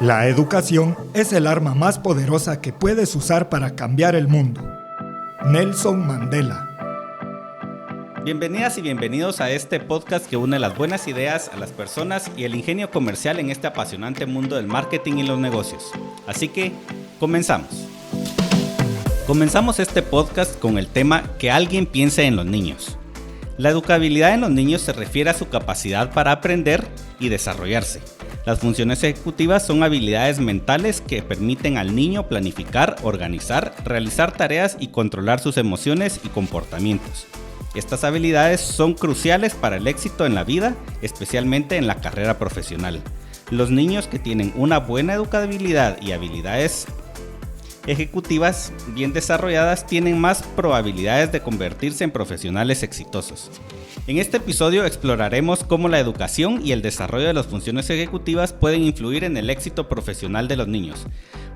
La educación es el arma más poderosa que puedes usar para cambiar el mundo. Nelson Mandela. Bienvenidas y bienvenidos a este podcast que une las buenas ideas a las personas y el ingenio comercial en este apasionante mundo del marketing y los negocios. Así que, comenzamos. Comenzamos este podcast con el tema que alguien piense en los niños. La educabilidad en los niños se refiere a su capacidad para aprender y desarrollarse. Las funciones ejecutivas son habilidades mentales que permiten al niño planificar, organizar, realizar tareas y controlar sus emociones y comportamientos. Estas habilidades son cruciales para el éxito en la vida, especialmente en la carrera profesional. Los niños que tienen una buena educabilidad y habilidades ejecutivas bien desarrolladas tienen más probabilidades de convertirse en profesionales exitosos. En este episodio exploraremos cómo la educación y el desarrollo de las funciones ejecutivas pueden influir en el éxito profesional de los niños.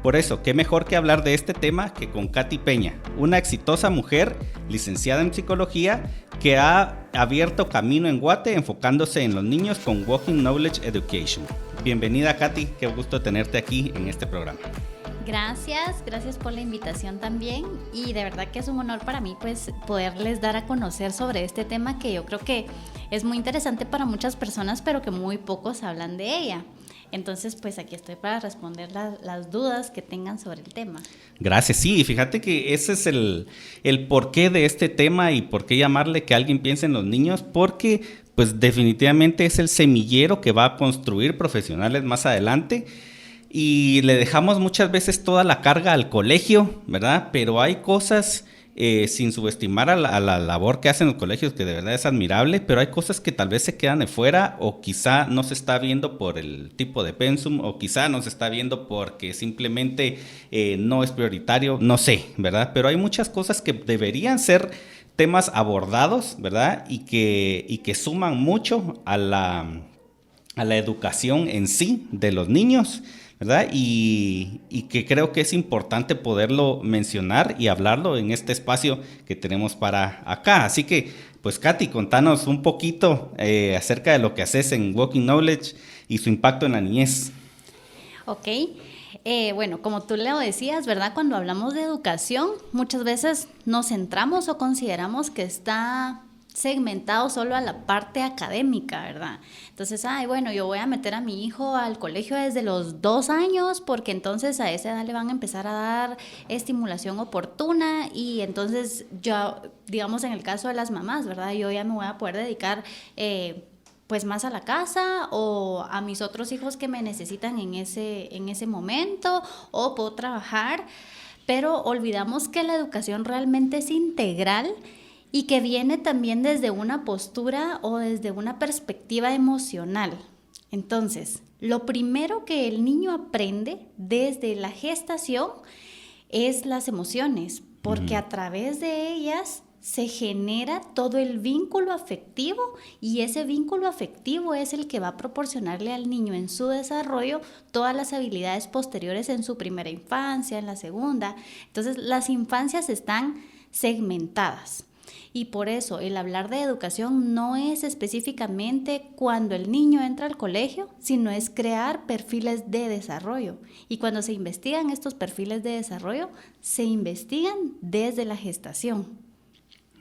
Por eso, qué mejor que hablar de este tema que con Katy Peña, una exitosa mujer licenciada en psicología que ha abierto camino en Guate enfocándose en los niños con Walking Knowledge Education. Bienvenida, Katy, qué gusto tenerte aquí en este programa. Gracias por la invitación también, y de verdad que es un honor para mí pues poderles dar a conocer sobre este tema que yo creo que es muy interesante para muchas personas, pero que muy pocos hablan de ella. Entonces pues aquí estoy para responder las dudas que tengan sobre el tema. Gracias, sí, fíjate que ese es el porqué de este tema y por qué llamarle que alguien piense en los niños, porque pues definitivamente es el semillero que va a construir profesionales más adelante. Y le dejamos muchas veces toda la carga al colegio, ¿verdad? Pero hay cosas, sin subestimar a la labor que hacen los colegios, que de verdad es admirable, pero hay cosas que tal vez se quedan de fuera, o quizá no se está viendo por el tipo de pensum, o quizá no se está viendo porque simplemente no es prioritario, no sé, ¿verdad? Pero hay muchas cosas que deberían ser temas abordados, ¿verdad? Y que suman mucho a la educación en sí de los niños, ¿verdad? Y que creo que es importante poderlo mencionar y hablarlo en este espacio que tenemos para acá. Así que, pues Katy, contanos un poquito acerca de lo que haces en Walking Knowledge y su impacto en la niñez. Ok, bueno, como tú lo decías, ¿verdad? Cuando hablamos de educación, muchas veces nos centramos o consideramos que está segmentado solo a la parte académica, ¿verdad? Entonces, bueno, yo voy a meter a mi hijo al colegio desde los 2 años porque entonces a esa edad le van a empezar a dar estimulación oportuna y entonces ya, digamos en el caso de las mamás, ¿verdad? Yo ya me voy a poder dedicar pues más a la casa o a mis otros hijos que me necesitan en ese momento, o puedo trabajar, pero olvidamos que la educación realmente es integral y que viene también desde una postura o desde una perspectiva emocional. Entonces, lo primero que el niño aprende desde la gestación es las emociones, porque a través de ellas se genera todo el vínculo afectivo, y ese vínculo afectivo es el que va a proporcionarle al niño en su desarrollo todas las habilidades posteriores en su primera infancia, en la segunda. Entonces, las infancias están segmentadas. Y por eso el hablar de educación no es específicamente cuando el niño entra al colegio, sino es crear perfiles de desarrollo. Y cuando se investigan estos perfiles de desarrollo, se investigan desde la gestación.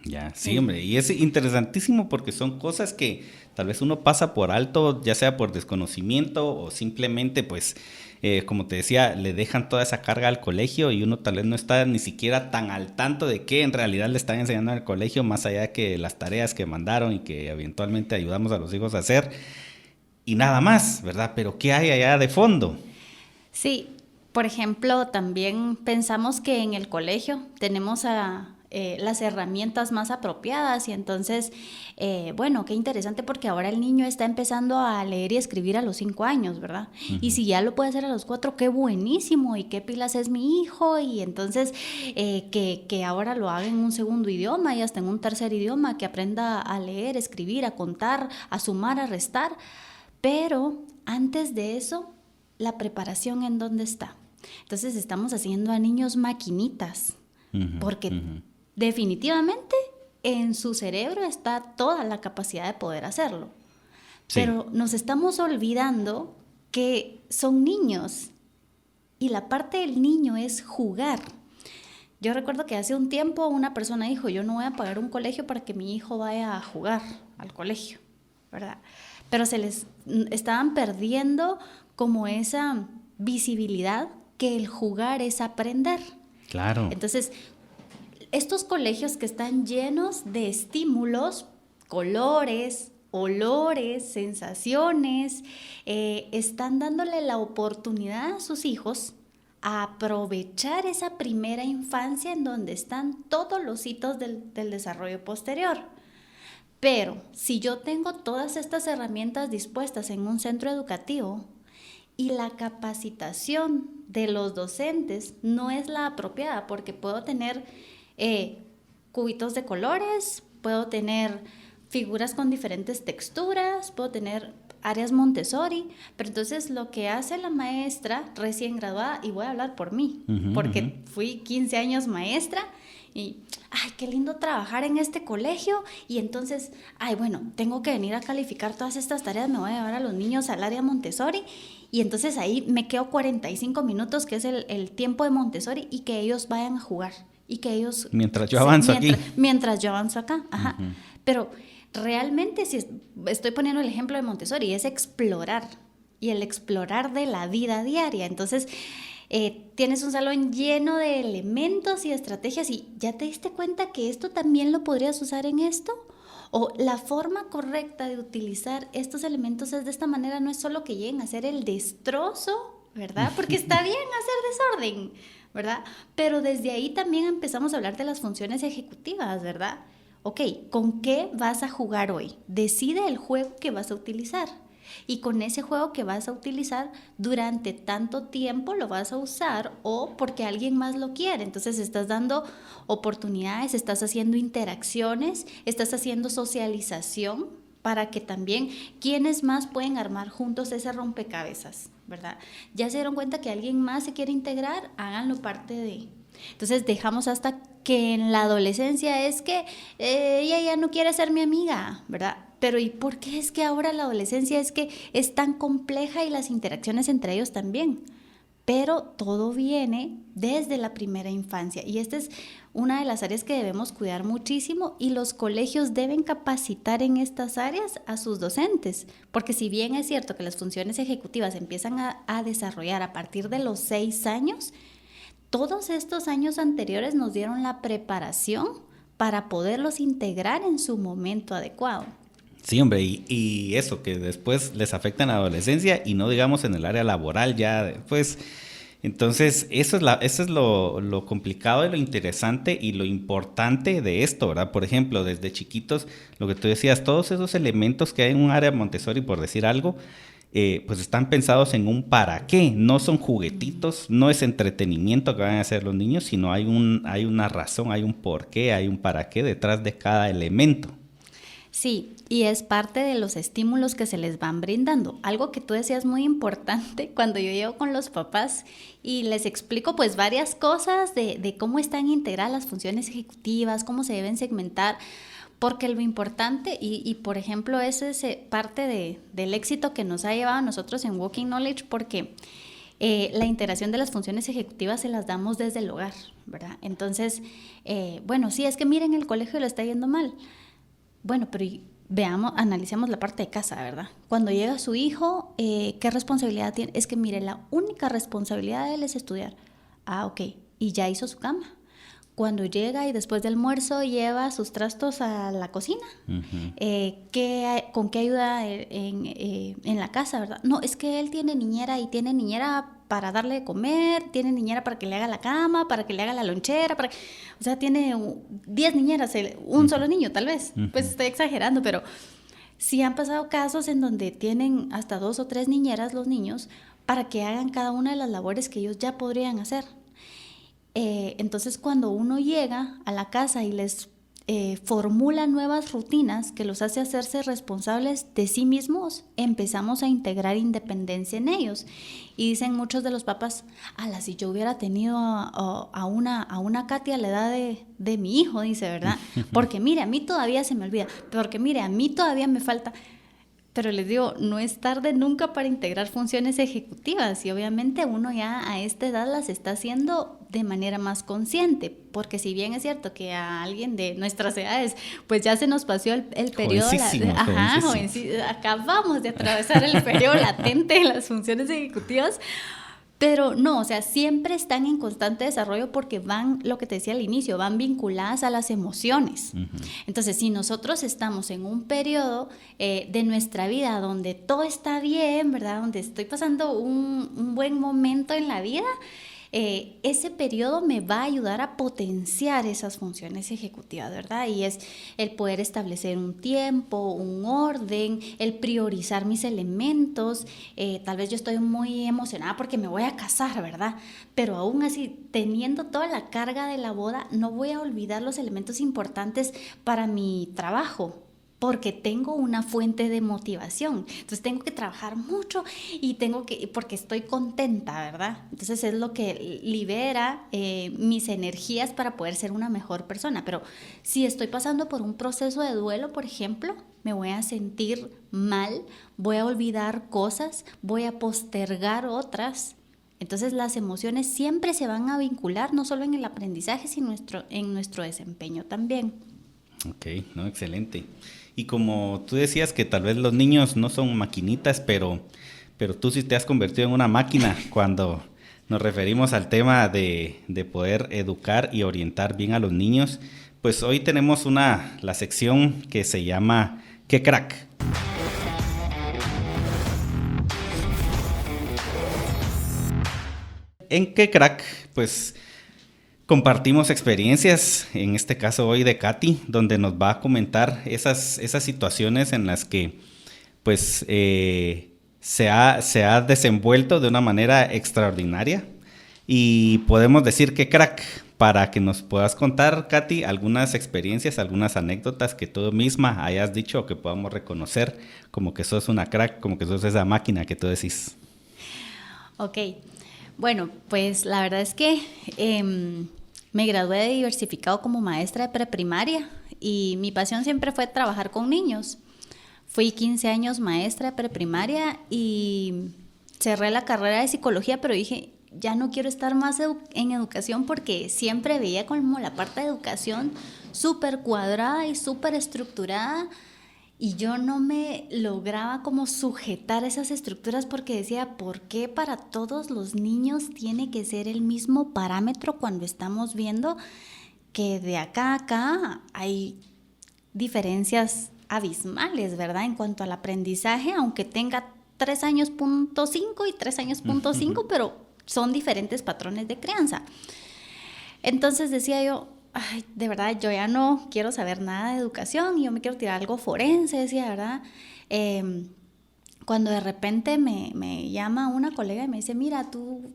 Ya, sí, hombre, y es interesantísimo porque son cosas que tal vez uno pasa por alto, ya sea por desconocimiento o simplemente pues como te decía, le dejan toda esa carga al colegio y uno tal vez no está ni siquiera tan al tanto de qué en realidad le están enseñando en el colegio, más allá de que las tareas que mandaron y que eventualmente ayudamos a los hijos a hacer y nada más, ¿verdad? Pero ¿qué hay allá de fondo? Sí, por ejemplo, también pensamos que en el colegio tenemos las herramientas más apropiadas y entonces, bueno, qué interesante porque ahora el niño está empezando a leer y escribir a los 5 años, ¿verdad? Uh-huh. Y si ya lo puede hacer a los 4, qué buenísimo, y qué pilas es mi hijo, y entonces que ahora lo haga en un segundo idioma y hasta en un tercer idioma, que aprenda a leer, escribir, a contar, a sumar, a restar. Pero antes de eso, la preparación ¿en dónde está? Entonces estamos haciendo a niños maquinitas, porque definitivamente en su cerebro está toda la capacidad de poder hacerlo. Sí. Pero nos estamos olvidando que son niños y la parte del niño es jugar. Yo recuerdo que hace un tiempo una persona dijo, yo no voy a pagar un colegio para que mi hijo vaya a jugar al colegio, ¿verdad? Pero se les estaban perdiendo como esa visibilidad que el jugar es aprender. Claro. Entonces, estos colegios que están llenos de estímulos, colores, olores, sensaciones, están dándole la oportunidad a sus hijos a aprovechar esa primera infancia en donde están todos los hitos del desarrollo posterior. Pero si yo tengo todas estas herramientas dispuestas en un centro educativo y la capacitación de los docentes no es la apropiada, porque puedo tener cubitos de colores, puedo tener figuras con diferentes texturas, puedo tener áreas Montessori, pero entonces lo que hace la maestra recién graduada, y voy a hablar por mí, porque fui 15 años maestra y, ay, qué lindo trabajar en este colegio, y entonces, ay, bueno, tengo que venir a calificar todas estas tareas, me voy a llevar a los niños al área Montessori, y entonces ahí me quedo 45 minutos, que es el tiempo de Montessori, y que ellos vayan a jugar, y que ellos... Mientras yo avanzo aquí. Mientras yo avanzo acá, ajá. Pero realmente, si estoy poniendo el ejemplo de Montessori, es explorar, y el explorar de la vida diaria. Entonces, tienes un salón lleno de elementos y estrategias, y ¿ya te diste cuenta que esto también lo podrías usar en esto? O la forma correcta de utilizar estos elementos es de esta manera, no es solo que lleguen a hacer el destrozo, ¿verdad? Porque está bien hacer desorden, ¿verdad? Pero desde ahí también empezamos a hablar de las funciones ejecutivas, ¿verdad? Ok, ¿con qué vas a jugar hoy? Decide el juego que vas a utilizar. Y con ese juego que vas a utilizar durante tanto tiempo lo vas a usar, o porque alguien más lo quiere. Entonces estás dando oportunidades, estás haciendo interacciones, estás haciendo socialización para que también quienes más pueden armar juntos ese rompecabezas, ¿verdad? Ya se dieron cuenta que alguien más se quiere integrar, háganlo parte de... Entonces dejamos hasta que en la adolescencia es que ella ya no quiere ser mi amiga, ¿verdad? Pero ¿y por qué es que ahora la adolescencia es que es tan compleja y las interacciones entre ellos también? Pero todo viene desde la primera infancia, y esta es una de las áreas que debemos cuidar muchísimo, y los colegios deben capacitar en estas áreas a sus docentes, porque si bien es cierto que las funciones ejecutivas empiezan a desarrollar a partir de los 6 años, todos estos años anteriores nos dieron la preparación para poderlos integrar en su momento adecuado. Sí, hombre, y eso, que después les afecta en la adolescencia y no digamos en el área laboral ya después. Entonces, eso es lo complicado y lo interesante y lo importante de esto, ¿verdad? Por ejemplo, desde chiquitos, lo que tú decías, todos esos elementos que hay en un área Montessori, por decir algo, pues están pensados en un para qué, no son juguetitos, no es entretenimiento que van a hacer los niños, sino hay una razón, hay un por qué, hay un para qué detrás de cada elemento. Sí, y es parte de los estímulos que se les van brindando. Algo que tú decías muy importante cuando yo llego con los papás y les explico pues varias cosas de cómo están integradas las funciones ejecutivas, cómo se deben segmentar, porque lo importante, y por ejemplo eso es parte del éxito que nos ha llevado a nosotros en Walking Knowledge, porque la integración de las funciones ejecutivas se las damos desde el hogar, ¿verdad? Entonces, bueno, sí, es que miren, el colegio lo está yendo mal. Bueno, pero veamos, analicemos la parte de casa, ¿verdad? Cuando llega su hijo, ¿qué responsabilidad tiene? Es que, mire, la única responsabilidad de él es estudiar. Ah, ok, y ya hizo su cama. Cuando llega y después del almuerzo lleva sus trastos a la cocina, ¿con qué ayuda en la casa, verdad? No, es que él tiene niñera, y tiene niñera para darle de comer, tiene niñera para que le haga la cama, para que le haga la lonchera, o sea, tiene 10 niñeras, un solo niño tal vez, pues estoy exagerando, pero sí han pasado casos en donde tienen hasta 2 o 3 niñeras los niños para que hagan cada una de las labores que ellos ya podrían hacer. Entonces cuando uno llega a la casa y les formula nuevas rutinas que los hace hacerse responsables de sí mismos, empezamos a integrar independencia en ellos. Y dicen muchos de los papás, si yo hubiera tenido a una Katy a la edad de mi hijo, dice, ¿verdad? Porque mire, a mí todavía se me olvida, porque mire, a mí todavía me falta. Pero les digo, no es tarde nunca para integrar funciones ejecutivas y obviamente uno ya a esta edad las está haciendo de manera más consciente, porque si bien es cierto que a alguien de nuestras edades pues ya se nos pasó el periodo, acabamos de atravesar el periodo latente de las funciones ejecutivas. Pero no, o sea, siempre están en constante desarrollo porque van, lo que te decía al inicio, van vinculadas a las emociones. Uh-huh. Entonces, si nosotros estamos en un periodo de nuestra vida donde todo está bien, ¿verdad? Donde estoy pasando un buen momento en la vida, ese periodo me va a ayudar a potenciar esas funciones ejecutivas, ¿verdad? Y es el poder establecer un tiempo, un orden, el priorizar mis elementos. Tal vez yo estoy muy emocionada porque me voy a casar, ¿verdad? Pero aún así, teniendo toda la carga de la boda, no voy a olvidar los elementos importantes para mi trabajo, porque tengo una fuente de motivación. Entonces tengo que trabajar mucho y porque estoy contenta, ¿verdad? Entonces es lo que libera mis energías para poder ser una mejor persona. Pero si estoy pasando por un proceso de duelo, por ejemplo, me voy a sentir mal, voy a olvidar cosas, voy a postergar otras. Entonces las emociones siempre se van a vincular, no solo en el aprendizaje, sino en nuestro desempeño también. Ok, no, excelente. Y como tú decías que tal vez los niños no son maquinitas, pero tú sí te has convertido en una máquina cuando nos referimos al tema de poder educar y orientar bien a los niños. Pues hoy tenemos la sección que se llama ¡Qué crack! En ¡Qué crack! Pues compartimos experiencias, en este caso hoy de Katy, donde nos va a comentar esas situaciones en las que pues se ha desenvuelto de una manera extraordinaria, y podemos decir que crack, para que nos puedas contar, Katy, algunas experiencias, algunas anécdotas que tú misma hayas dicho o que podamos reconocer como que sos una crack, como que sos esa máquina que tú decís. Ok, bueno, pues la verdad es que me gradué de diversificado como maestra de preprimaria y mi pasión siempre fue trabajar con niños. Fui 15 años maestra de preprimaria y cerré la carrera de psicología, pero dije, ya no quiero estar más en educación porque siempre veía como la parte de educación súper cuadrada y súper estructurada. Y yo no me lograba como sujetar esas estructuras porque decía, ¿por qué para todos los niños tiene que ser el mismo parámetro cuando estamos viendo que de acá a acá hay diferencias abismales, ¿verdad? En cuanto al aprendizaje, aunque tenga 3 años punto 5 y 3 años punto 5, pero son diferentes patrones de crianza. Entonces decía yo, ay, de verdad, yo ya no quiero saber nada de educación y yo me quiero tirar algo forense, decía, ¿verdad? Cuando de repente me llama una colega y me dice, mira, tú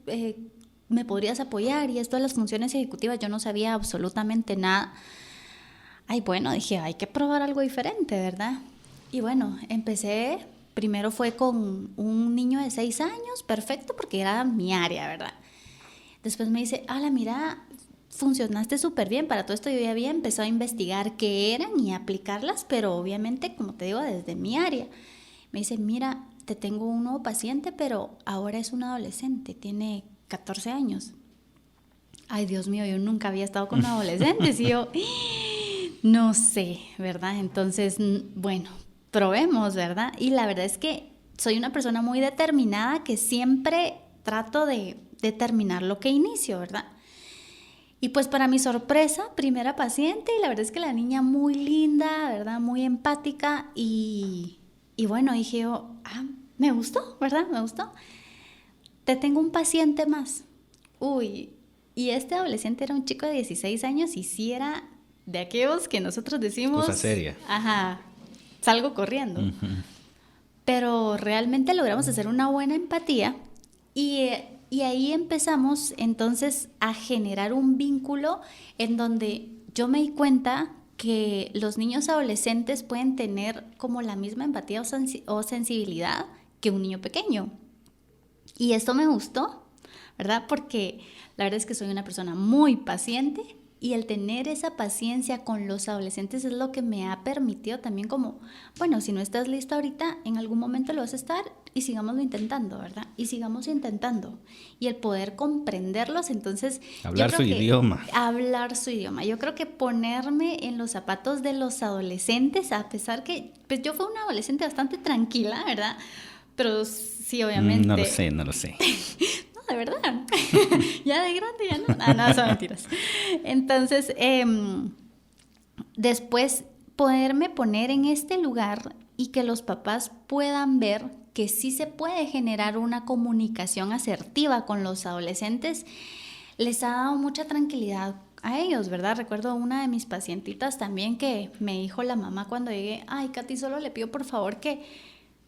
me podrías apoyar y esto de las funciones ejecutivas, yo no sabía absolutamente nada. Ay, bueno, dije, hay que probar algo diferente, ¿verdad? Y bueno, empecé, primero fue con un niño de 6 años, perfecto, porque era mi área, ¿verdad? Después me dice, mira, funcionaste súper bien, para todo esto yo ya había empezado a investigar qué eran y aplicarlas, pero obviamente, como te digo, desde mi área. Me dice, mira, te tengo un nuevo paciente, pero ahora es un adolescente, tiene 14 años. Ay, Dios mío, yo nunca había estado con adolescentes y yo, no sé, ¿verdad? Entonces, bueno, probemos, ¿verdad? Y la verdad es que soy una persona muy determinada que siempre trato de terminar lo que inicio, ¿verdad? Y pues para mi sorpresa, primera paciente, y la verdad es que la niña muy linda, ¿verdad? Muy empática y bueno, dije yo, me gustó, ¿verdad? Me gustó. Te tengo un paciente más. Uy, y este adolescente era un chico de 16 años y sí era de aquellos que nosotros decimos... Cosa seria. Ajá, salgo corriendo. Uh-huh. Pero realmente logramos hacer una buena empatía y ahí empezamos entonces a generar un vínculo en donde yo me di cuenta que los niños adolescentes pueden tener como la misma empatía o sensibilidad que un niño pequeño. Y esto me gustó, ¿verdad? Porque la verdad es que soy una persona muy paciente, Y el tener esa paciencia con los adolescentes es lo que me ha permitido también como, bueno, si no estás listo ahorita, en algún momento lo vas a estar y sigámoslo intentando, ¿verdad? Y sigamos intentando. Y el poder comprenderlos, entonces... Hablar su idioma. Hablar su idioma. Yo creo que ponerme en los zapatos de los adolescentes, a pesar que, pues yo fui una adolescente bastante tranquila, ¿verdad? Pero sí, obviamente... No lo sé. De verdad, ya de grande ya no, no, son mentiras. Entonces, después poderme poner en este lugar y que los papás puedan ver que sí se puede generar una comunicación asertiva con los adolescentes, les ha dado mucha tranquilidad a ellos, ¿verdad? Recuerdo una de mis pacientitas también que me dijo la mamá cuando llegué, ay, Katy, solo le pido por favor que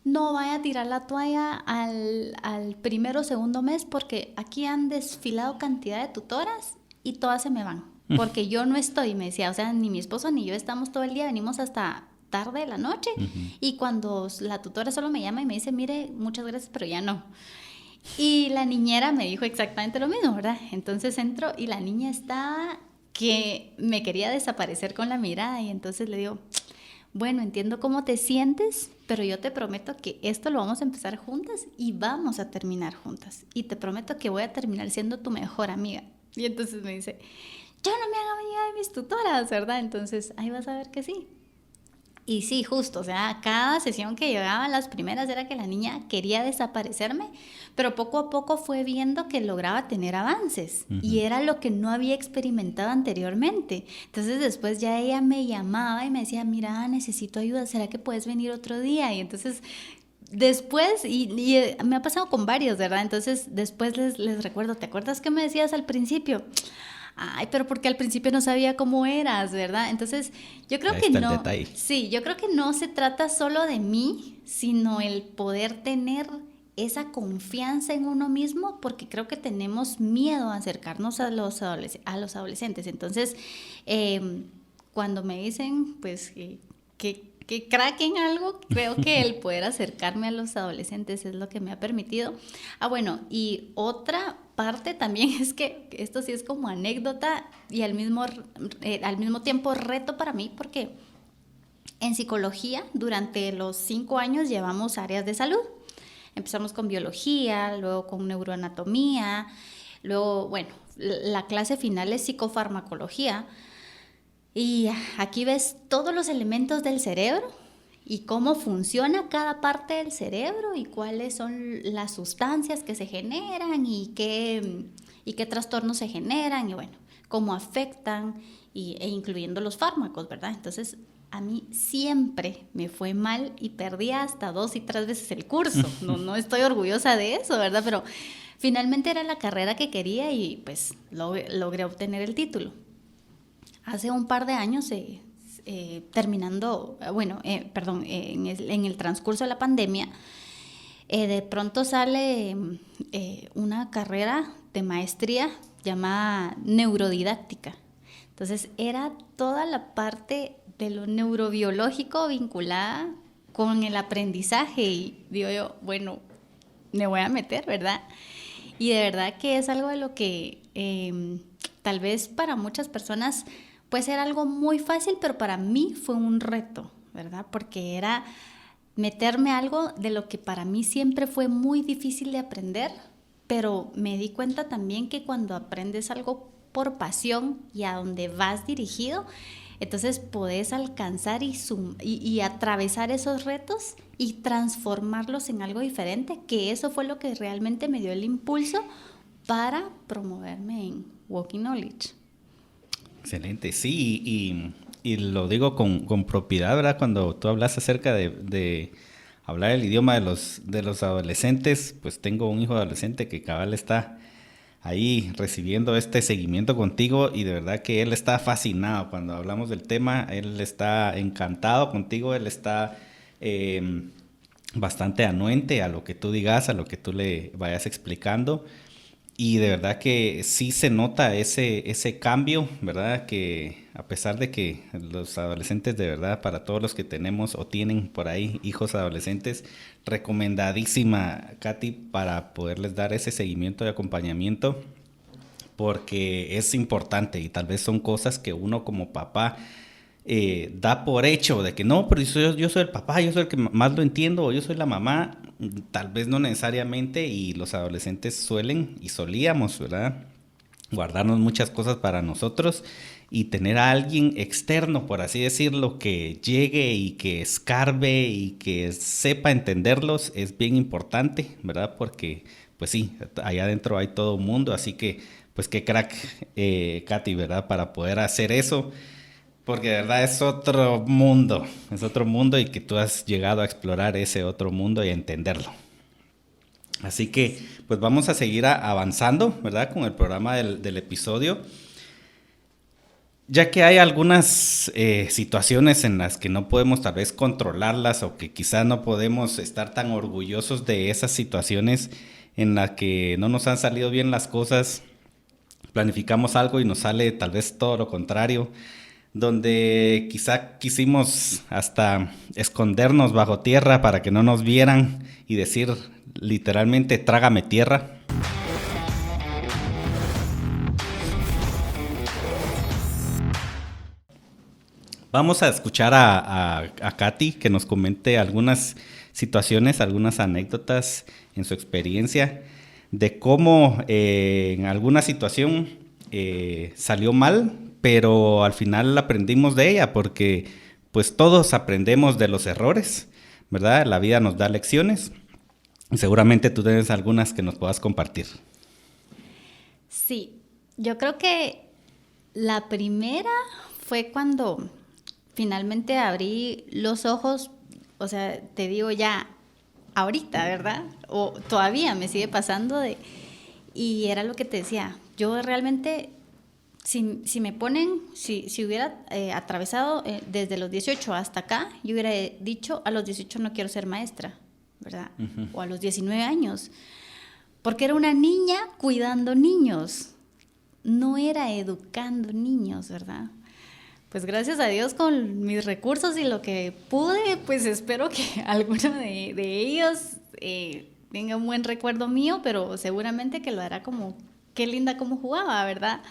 no vaya a tirar la toalla al primero o segundo mes porque aquí han desfilado cantidad de tutoras y todas se me van. Porque yo no estoy, me decía, o sea, ni mi esposo ni yo estamos todo el día, venimos hasta tarde de la noche. Y cuando la tutora solo me llama y me dice, mire, muchas gracias, pero ya no. Y la niñera me dijo exactamente lo mismo, ¿verdad? Entonces entro y la niña está que me quería desaparecer con la mirada y entonces le digo... Bueno, entiendo cómo te sientes, pero yo te prometo que esto lo vamos a empezar juntas y vamos a terminar juntas. Y te prometo que voy a terminar siendo tu mejor amiga. Y entonces me dice, yo no me hago amiga de mis tutoras, ¿verdad? Entonces, ahí vas a ver que sí. Y sí, justo, o sea, cada sesión que llegaba, las primeras era que la niña quería desaparecerme, pero poco a poco fue viendo que lograba tener avances y era lo que no había experimentado anteriormente. Entonces después ya ella me llamaba y me decía, mira, necesito ayuda, ¿será que puedes venir otro día? Y entonces después, y me ha pasado con varios, ¿verdad? Entonces después les recuerdo, ¿te acuerdas que me decías al principio? Ay, pero porque al principio no sabía cómo eras, ¿verdad? Entonces, yo creo que no. Sí, yo creo que no se trata solo de mí, sino el poder tener esa confianza en uno mismo, porque creo que tenemos miedo a acercarnos a los adolescentes. Entonces, cuando me dicen, pues, que crack en algo, creo que el poder acercarme a los adolescentes es lo que me ha permitido. Bueno, y otra parte también es que esto sí es como anécdota y al mismo tiempo reto para mí, porque en psicología durante los 5 años llevamos áreas de salud. Empezamos con biología, luego con neuroanatomía, luego, bueno, la clase final es psicofarmacología. Y aquí ves todos los elementos del cerebro y cómo funciona cada parte del cerebro y cuáles son las sustancias que se generan y qué trastornos se generan y bueno, cómo afectan e incluyendo los fármacos, ¿verdad? Entonces, a mí siempre me fue mal y perdí hasta 2 y 3 veces el curso. No estoy orgullosa de eso, ¿verdad? Pero finalmente era la carrera que quería y pues logré obtener el título. Hace un par de años, terminando, en el transcurso de la pandemia, de pronto sale una carrera de maestría llamada neurodidáctica. Entonces, era toda la parte de lo neurobiológico vinculada con el aprendizaje y digo yo, bueno, me voy a meter, ¿verdad? Y de verdad que es algo de lo que tal vez para muchas personas puede ser algo muy fácil, pero para mí fue un reto, ¿verdad? Porque era meterme a algo de lo que para mí siempre fue muy difícil de aprender, pero me di cuenta también que cuando aprendes algo por pasión y a donde vas dirigido, entonces podés alcanzar y atravesar esos retos y transformarlos en algo diferente, que eso fue lo que realmente me dio el impulso para promoverme en Walking Knowledge. Excelente, sí, y lo digo con propiedad, ¿verdad? Cuando tú hablas acerca de hablar el idioma de los adolescentes, pues tengo un hijo adolescente que cabal está ahí recibiendo este seguimiento contigo y de verdad que él está fascinado cuando hablamos del tema, él está encantado contigo, él está bastante anuente a lo que tú digas, a lo que tú le vayas explicando. Y de verdad que sí se nota ese cambio, ¿verdad? Que a pesar de que los adolescentes, de verdad, para todos los que tenemos o tienen por ahí hijos adolescentes, recomendadísima, Katy, para poderles dar ese seguimiento y acompañamiento. porque es importante y tal vez son cosas que uno como papá da por hecho, de que no, pero yo soy el papá, yo soy el que más lo entiendo, o yo soy la mamá. Tal vez no necesariamente, y los adolescentes suelen y solíamos, ¿verdad?, guardarnos muchas cosas para nosotros, y tener a alguien externo, por así decirlo, que llegue y que escarbe y que sepa entenderlos es bien importante, ¿verdad? Porque, pues sí, allá adentro hay todo un mundo, así que, pues qué crack, Katy, ¿verdad? Para poder hacer eso, porque de verdad es otro mundo y que tú has llegado a explorar ese otro mundo y a entenderlo. Así que, pues vamos a seguir avanzando, ¿verdad? Con el programa del episodio. Ya que hay algunas situaciones en las que no podemos tal vez controlarlas, o que quizás no podemos estar tan orgullosos de esas situaciones en las que no nos han salido bien las cosas, planificamos algo y nos sale tal vez todo lo contrario, donde quizá quisimos hasta escondernos bajo tierra para que no nos vieran y decir literalmente trágame tierra. Vamos a escuchar a Katy que nos comente algunas situaciones, algunas anécdotas en su experiencia de cómo en alguna situación salió mal, pero al final aprendimos de ella, porque pues todos aprendemos de los errores, ¿verdad? La vida nos da lecciones y seguramente tú tienes algunas que nos puedas compartir. Sí, yo creo que la primera fue cuando finalmente abrí los ojos, o sea, te digo ya ahorita, ¿verdad? O todavía me sigue pasando y era lo que te decía, yo realmente, si me ponen, si hubiera atravesado desde los 18 hasta acá, yo hubiera dicho, a los 18 no quiero ser maestra, ¿verdad? Uh-huh. O a los 19 años, porque era una niña cuidando niños, no era educando niños, ¿verdad? Pues gracias a Dios con mis recursos y lo que pude, pues espero que alguno de ellos tenga un buen recuerdo mío, pero seguramente que lo hará como, qué linda cómo jugaba, ¿verdad?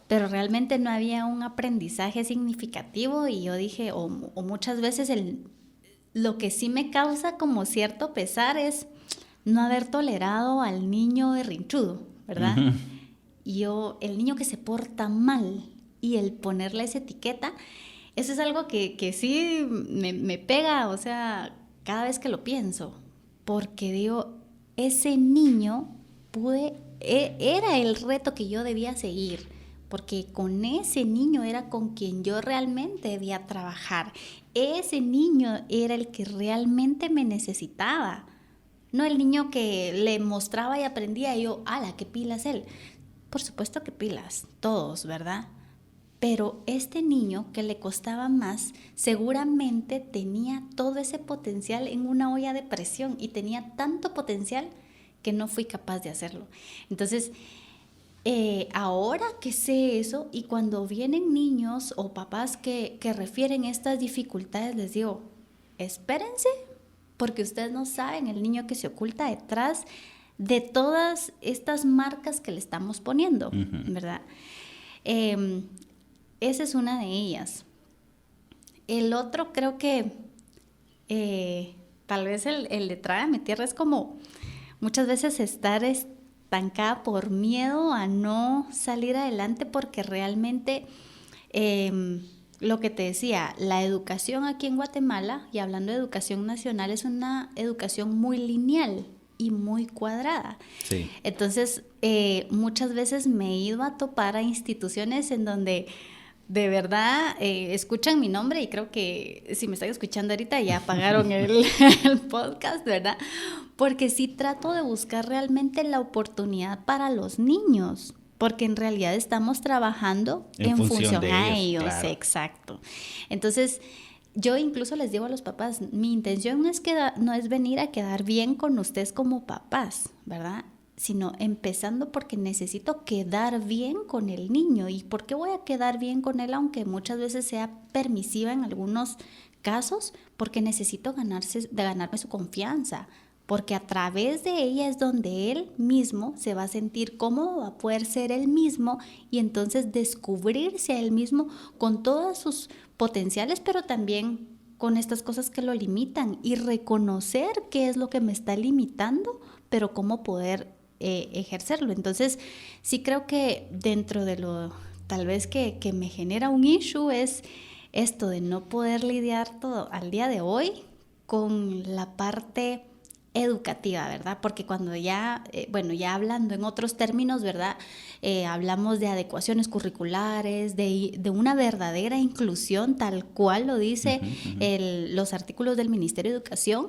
Pero realmente no había un aprendizaje significativo y yo dije, o muchas veces lo que sí me causa como cierto pesar es no haber tolerado al niño berrinchudo, ¿verdad? Uh-huh. El niño que se porta mal, y el ponerle esa etiqueta, eso es algo que sí me pega, o sea, cada vez que lo pienso, porque digo, ese niño era el reto que yo debía seguir, porque con ese niño era con quien yo realmente debía trabajar, ese niño era el que realmente me necesitaba, no el niño que le mostraba y aprendía y yo, ¡ala, qué pilas él! Por supuesto que pilas, todos, ¿verdad? Pero este niño que le costaba más, seguramente tenía todo ese potencial en una olla de presión y tenía tanto potencial que no fui capaz de hacerlo. Entonces, ahora que sé eso y cuando vienen niños o papás que refieren estas dificultades, les digo, espérense, porque ustedes no saben el niño que se oculta detrás de todas estas marcas que le estamos poniendo, uh-huh. ¿Verdad? Esa es una de ellas. El otro creo que tal vez el de trágame tierra es como muchas veces estar estancada por miedo a no salir adelante porque realmente lo que te decía, la educación aquí en Guatemala, y hablando de educación nacional, es una educación muy lineal y muy cuadrada. Sí. Entonces, muchas veces me he ido a topar a instituciones en donde de verdad escuchan mi nombre y creo que si me están escuchando ahorita ya apagaron el podcast, ¿verdad? Porque sí trato de buscar realmente la oportunidad para los niños, porque en realidad estamos trabajando en función a ellos. Claro. Exacto. Entonces, yo incluso les digo a los papás, mi intención no es venir a quedar bien con ustedes como papás, ¿verdad? Sino empezando porque necesito quedar bien con el niño. ¿Y por qué voy a quedar bien con él? Aunque muchas veces sea permisiva en algunos casos, porque necesito ganarme su confianza, porque a través de ella es donde él mismo se va a sentir cómodo, va a poder ser él mismo y entonces descubrirse a él mismo con todos sus potenciales, pero también con estas cosas que lo limitan y reconocer qué es lo que me está limitando, pero cómo poder ejercerlo. Entonces, sí creo que dentro de lo tal vez que me genera un issue es esto de no poder lidiar todo al día de hoy con la parte educativa, ¿verdad? Porque cuando ya hablando en otros términos, ¿verdad? Hablamos de adecuaciones curriculares, de una verdadera inclusión, tal cual lo dice los artículos del Ministerio de Educación.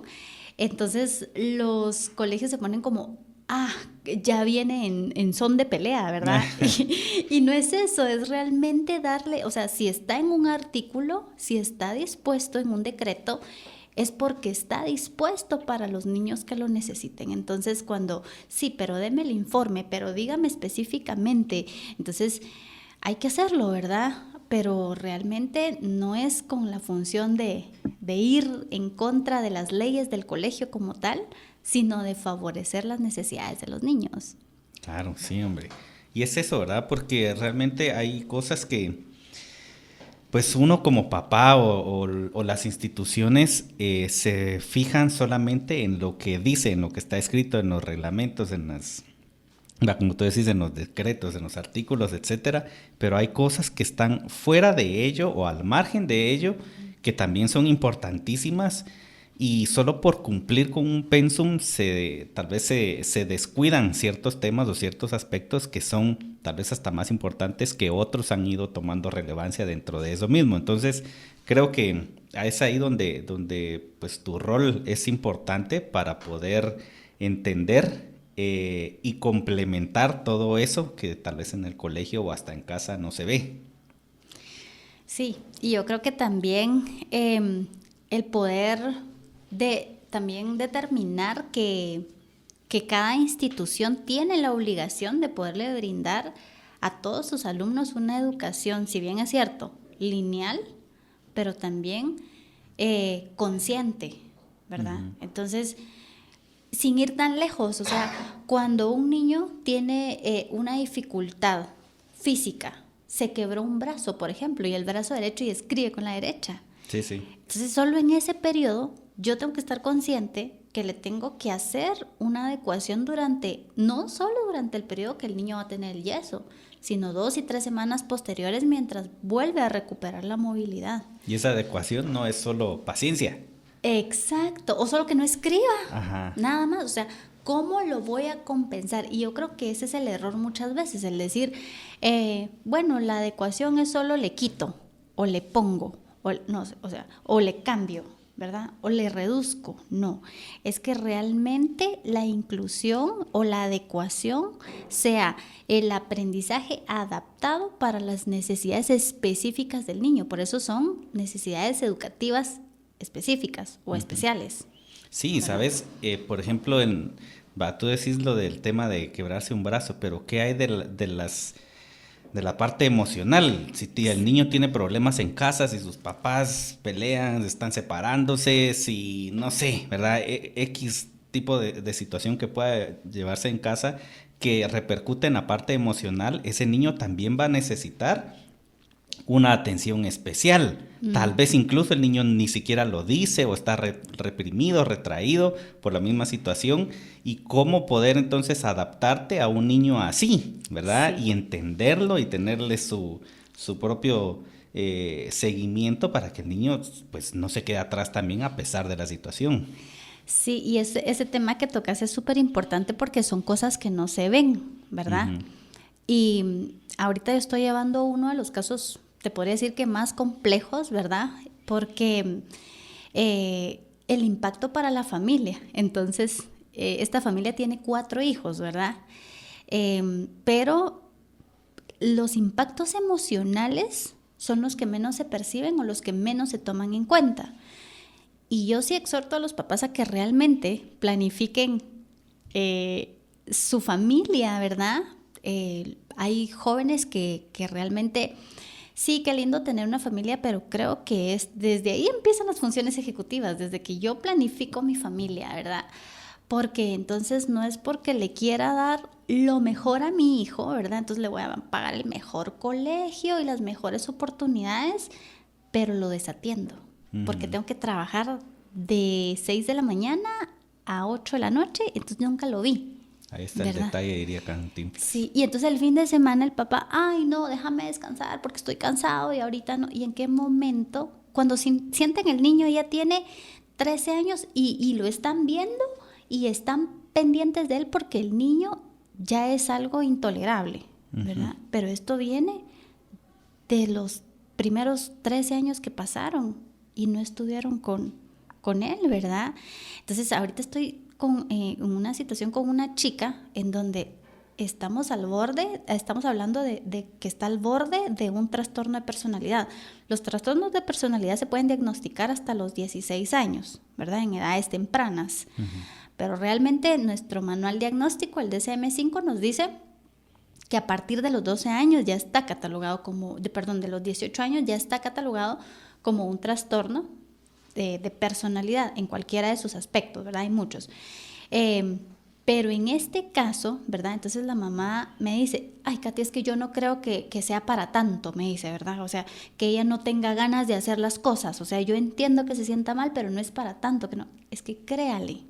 Entonces, los colegios se ponen como, ya viene en son de pelea, ¿verdad? y no es eso, es realmente darle, o sea, si está en un artículo, si está dispuesto en un decreto, es porque está dispuesto para los niños que lo necesiten. Entonces, sí, pero deme el informe, pero dígame específicamente. Entonces, hay que hacerlo, ¿verdad? Pero realmente no es con la función de ir en contra de las leyes del colegio como tal, sino de favorecer las necesidades de los niños. Claro, sí, hombre. Y es eso, ¿verdad? Porque realmente hay cosas que, pues uno como papá o las instituciones se fijan solamente en lo que dice, en lo que está escrito en los reglamentos, como tú decís, en los decretos, en los artículos, etcétera, pero hay cosas que están fuera de ello o al margen de ello que también son importantísimas y solo por cumplir con un pensum tal vez se descuidan ciertos temas o ciertos aspectos que son tal vez hasta más importantes que otros han ido tomando relevancia dentro de eso mismo. Entonces creo que es ahí donde pues tu rol es importante para poder entender y complementar todo eso que tal vez en el colegio o hasta en casa no se ve. Sí, y yo creo que también el poder también determinar que cada institución tiene la obligación de poderle brindar a todos sus alumnos una educación, si bien es cierto, lineal, pero también consciente, ¿verdad? Entonces, sin ir tan lejos, o sea, cuando un niño tiene una dificultad física, se quebró un brazo, por ejemplo, y el brazo derecho y escribe con la derecha. Sí, sí. Entonces, solo en ese periodo yo tengo que estar consciente que le tengo que hacer una adecuación no solo durante el periodo que el niño va a tener el yeso, sino 2 y 3 semanas posteriores mientras vuelve a recuperar la movilidad. Y esa adecuación no es solo paciencia. Exacto, o solo que no escriba, Ajá. Nada más, o sea, ¿cómo lo voy a compensar? Y yo creo que ese es el error muchas veces, el decir, la adecuación es solo le quito, o le pongo, o le cambio, ¿verdad? O le reduzco. No, es que realmente la inclusión o la adecuación sea el aprendizaje adaptado para las necesidades específicas del niño. Por eso son necesidades educativas específicas o especiales. Sí, ¿verdad? Sabes, por ejemplo, tú decís lo del tema de quebrarse un brazo, pero ¿qué hay de la parte emocional? Si el niño tiene problemas en casa, si sus papás pelean, están separándose, si no sé, ¿verdad? X tipo de situación que pueda llevarse en casa que repercute en la parte emocional, ese niño también va a necesitar una atención especial. Tal vez incluso el niño ni siquiera lo dice o está reprimido, retraído por la misma situación. Y cómo poder entonces adaptarte a un niño así, ¿verdad? Sí. Y entenderlo y tenerle su propio seguimiento para que el niño pues no se quede atrás también a pesar de la situación. Sí, y ese tema que tocas es súper importante porque son cosas que no se ven, ¿verdad? Uh-huh. Y ahorita yo estoy llevando uno de los casos, te podría decir que más complejos, ¿verdad? Porque el impacto para la familia. Entonces, esta familia tiene 4 hijos, ¿verdad? Pero los impactos emocionales son los que menos se perciben o los que menos se toman en cuenta. Y yo sí exhorto a los papás a que realmente planifiquen su familia, ¿verdad? Hay jóvenes que realmente, sí, qué lindo tener una familia, pero creo que desde ahí empiezan las funciones ejecutivas, desde que yo planifico mi familia, ¿verdad? porque entonces no es porque le quiera dar lo mejor a mi hijo, ¿verdad? Entonces le voy a pagar el mejor colegio y las mejores oportunidades, pero lo desatiendo, porque tengo que trabajar de 6 de la mañana a 8 de la noche, entonces nunca lo vi. Ahí está, ¿verdad? El detalle, diría Cantinflas. Sí, y entonces el fin de semana el papá, ay no, déjame descansar porque estoy cansado y ahorita no. ¿Y en qué momento? Cuando sienten el niño ya tiene 13 años y lo están viendo y están pendientes de él porque el niño ya es algo intolerable, ¿verdad? Pero esto viene de los primeros 13 años que pasaron y no estuvieron con él, ¿verdad? Entonces ahorita estoy en una situación con una chica en donde estamos hablando de que está al borde de un trastorno de personalidad. Los trastornos de personalidad se pueden diagnosticar hasta los 16 años, ¿verdad? En edades tempranas. Pero realmente nuestro manual diagnóstico, el DSM-5, nos dice que a partir de los 12 años ya está catalogado de los 18 años ya está catalogado como un trastorno de personalidad en cualquiera de sus aspectos, ¿verdad? Hay muchos. Pero en este caso, ¿verdad? Entonces la mamá me dice, ay, Katy, es que yo no creo que sea para tanto, me dice, ¿verdad? O sea, que ella no tenga ganas de hacer las cosas. O sea, yo entiendo que se sienta mal, pero no es para tanto, que no. Es que créale,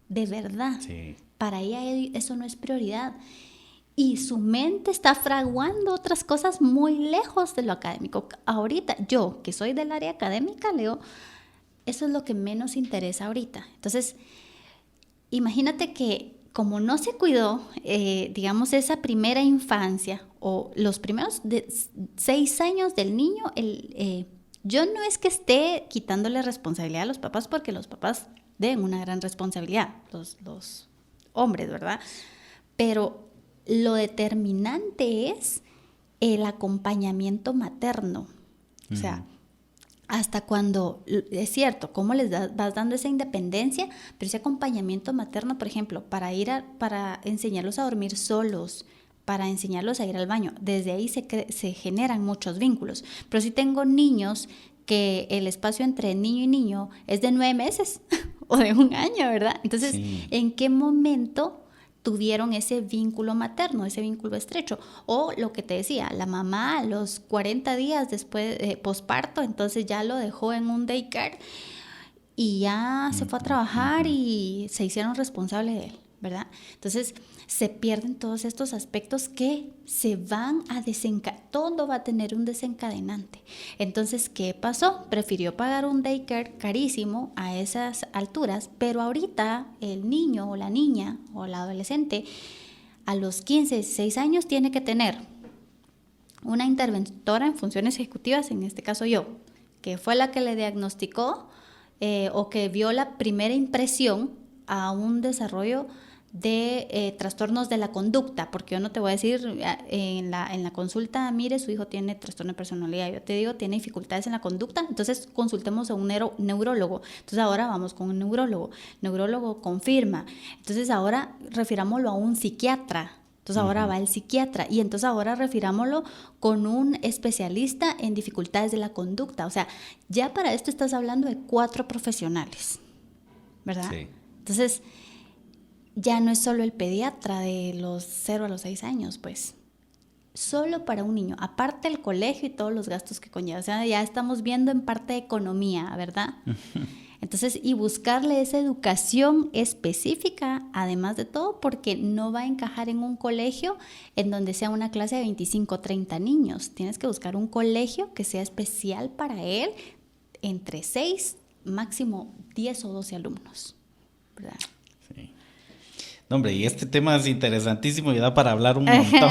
de verdad, sí. Para ella eso no es prioridad. Y su mente está fraguando otras cosas muy lejos de lo académico. Ahorita, yo, que soy del área académica, Leo, eso es lo que menos interesa ahorita. Entonces, imagínate que como no se cuidó, digamos, esa primera infancia o los primeros 6 años del niño, yo no es que esté quitándole responsabilidad a los papás, porque los papás deben una gran responsabilidad, los hombres, ¿verdad? Pero lo determinante es el acompañamiento materno. O sea, hasta cuando, es cierto, cómo les vas dando esa independencia, pero ese acompañamiento materno, por ejemplo, para enseñarlos a dormir solos, para enseñarlos a ir al baño, desde ahí se generan muchos vínculos. Pero si tengo niños que el espacio entre niño y niño es de 9 meses o de 1 año, ¿verdad? Entonces, sí. ¿En qué momento tuvieron ese vínculo materno, ese vínculo estrecho? O lo que te decía, la mamá a los 40 días después posparto, entonces ya lo dejó en un daycare y ya se fue a trabajar y se hicieron responsables de él, ¿verdad? Entonces se pierden todos estos aspectos que se van a desencadenar, todo va a tener un desencadenante. Entonces, ¿qué pasó? Prefirió pagar un daycare carísimo a esas alturas, pero ahorita el niño o la niña o la adolescente a los 15, 16 años tiene que tener una interventora en funciones ejecutivas, en este caso yo, que fue la que le diagnosticó o que vio la primera impresión a un desarrollo de trastornos de la conducta, porque yo no te voy a decir en la consulta, mire, su hijo tiene trastorno de personalidad, yo te digo, tiene dificultades en la conducta, entonces consultemos a un neurólogo. Entonces ahora vamos con un neurólogo confirma, entonces ahora refirámoslo a un psiquiatra. Entonces ahora va el psiquiatra y entonces ahora refirámoslo con un especialista en dificultades de la conducta. O sea, ya para esto estás hablando de 4 profesionales, ¿verdad? Sí. Entonces ya no es solo el pediatra de los 0 a los 6 años, pues. Solo para un niño, aparte del colegio y todos los gastos que conlleva. O sea, ya estamos viendo en parte de economía, ¿verdad? Entonces, y buscarle esa educación específica, además de todo, porque no va a encajar en un colegio en donde sea una clase de 25 o 30 niños. Tienes que buscar un colegio que sea especial para él, entre 6, máximo 10 o 12 alumnos, ¿verdad? Sí. No, hombre, y este tema es interesantísimo y da para hablar un montón.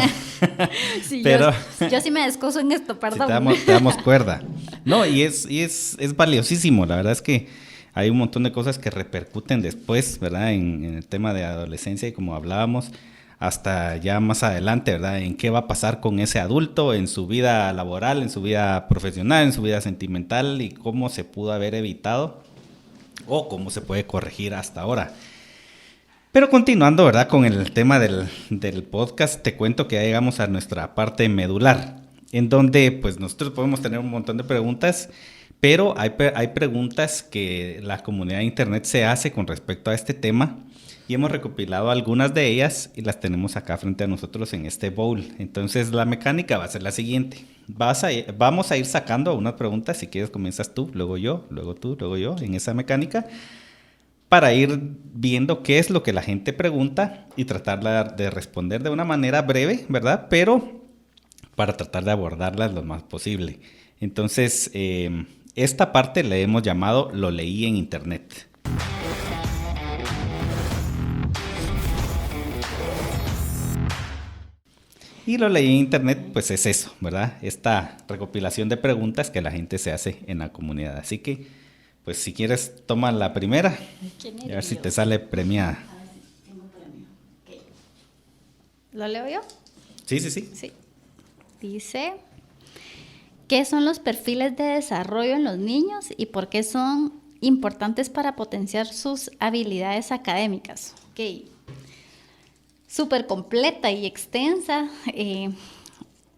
Sí, pero yo sí me descoso en esto, perdón. Sí, te damos cuerda. No, y es valiosísimo. La verdad es que hay un montón de cosas que repercuten después, ¿verdad? En el tema de adolescencia y como hablábamos, hasta ya más adelante, ¿verdad? En qué va a pasar con ese adulto en su vida laboral, en su vida profesional, en su vida sentimental y cómo se pudo haber evitado o cómo se puede corregir hasta ahora. Pero continuando, ¿verdad? Con el tema del podcast, te cuento que ya llegamos a nuestra parte medular, en donde pues nosotros podemos tener un montón de preguntas, pero hay preguntas que la comunidad de internet se hace con respecto a este tema y hemos recopilado algunas de ellas y las tenemos acá frente a nosotros en este bowl. Entonces la mecánica va a ser la siguiente. Vamos a ir sacando unas preguntas. Si quieres comienzas tú, luego yo, luego tú, luego yo, en esa mecánica, para ir viendo qué es lo que la gente pregunta y tratar de responder de una manera breve, ¿verdad? Pero para tratar de abordarlas lo más posible. Entonces, esta parte le hemos llamado Lo leí en internet. Y lo leí en internet, pues es eso, ¿verdad? Esta recopilación de preguntas que la gente se hace en la comunidad. Así que, pues si quieres, toma la primera y a ver si te sale premiada. A ver si tengo premio. Okay. ¿Lo leo yo? Sí. Sí. Dice, ¿qué son los perfiles de desarrollo en los niños y por qué son importantes para potenciar sus habilidades académicas? Ok. Súper completa y extensa.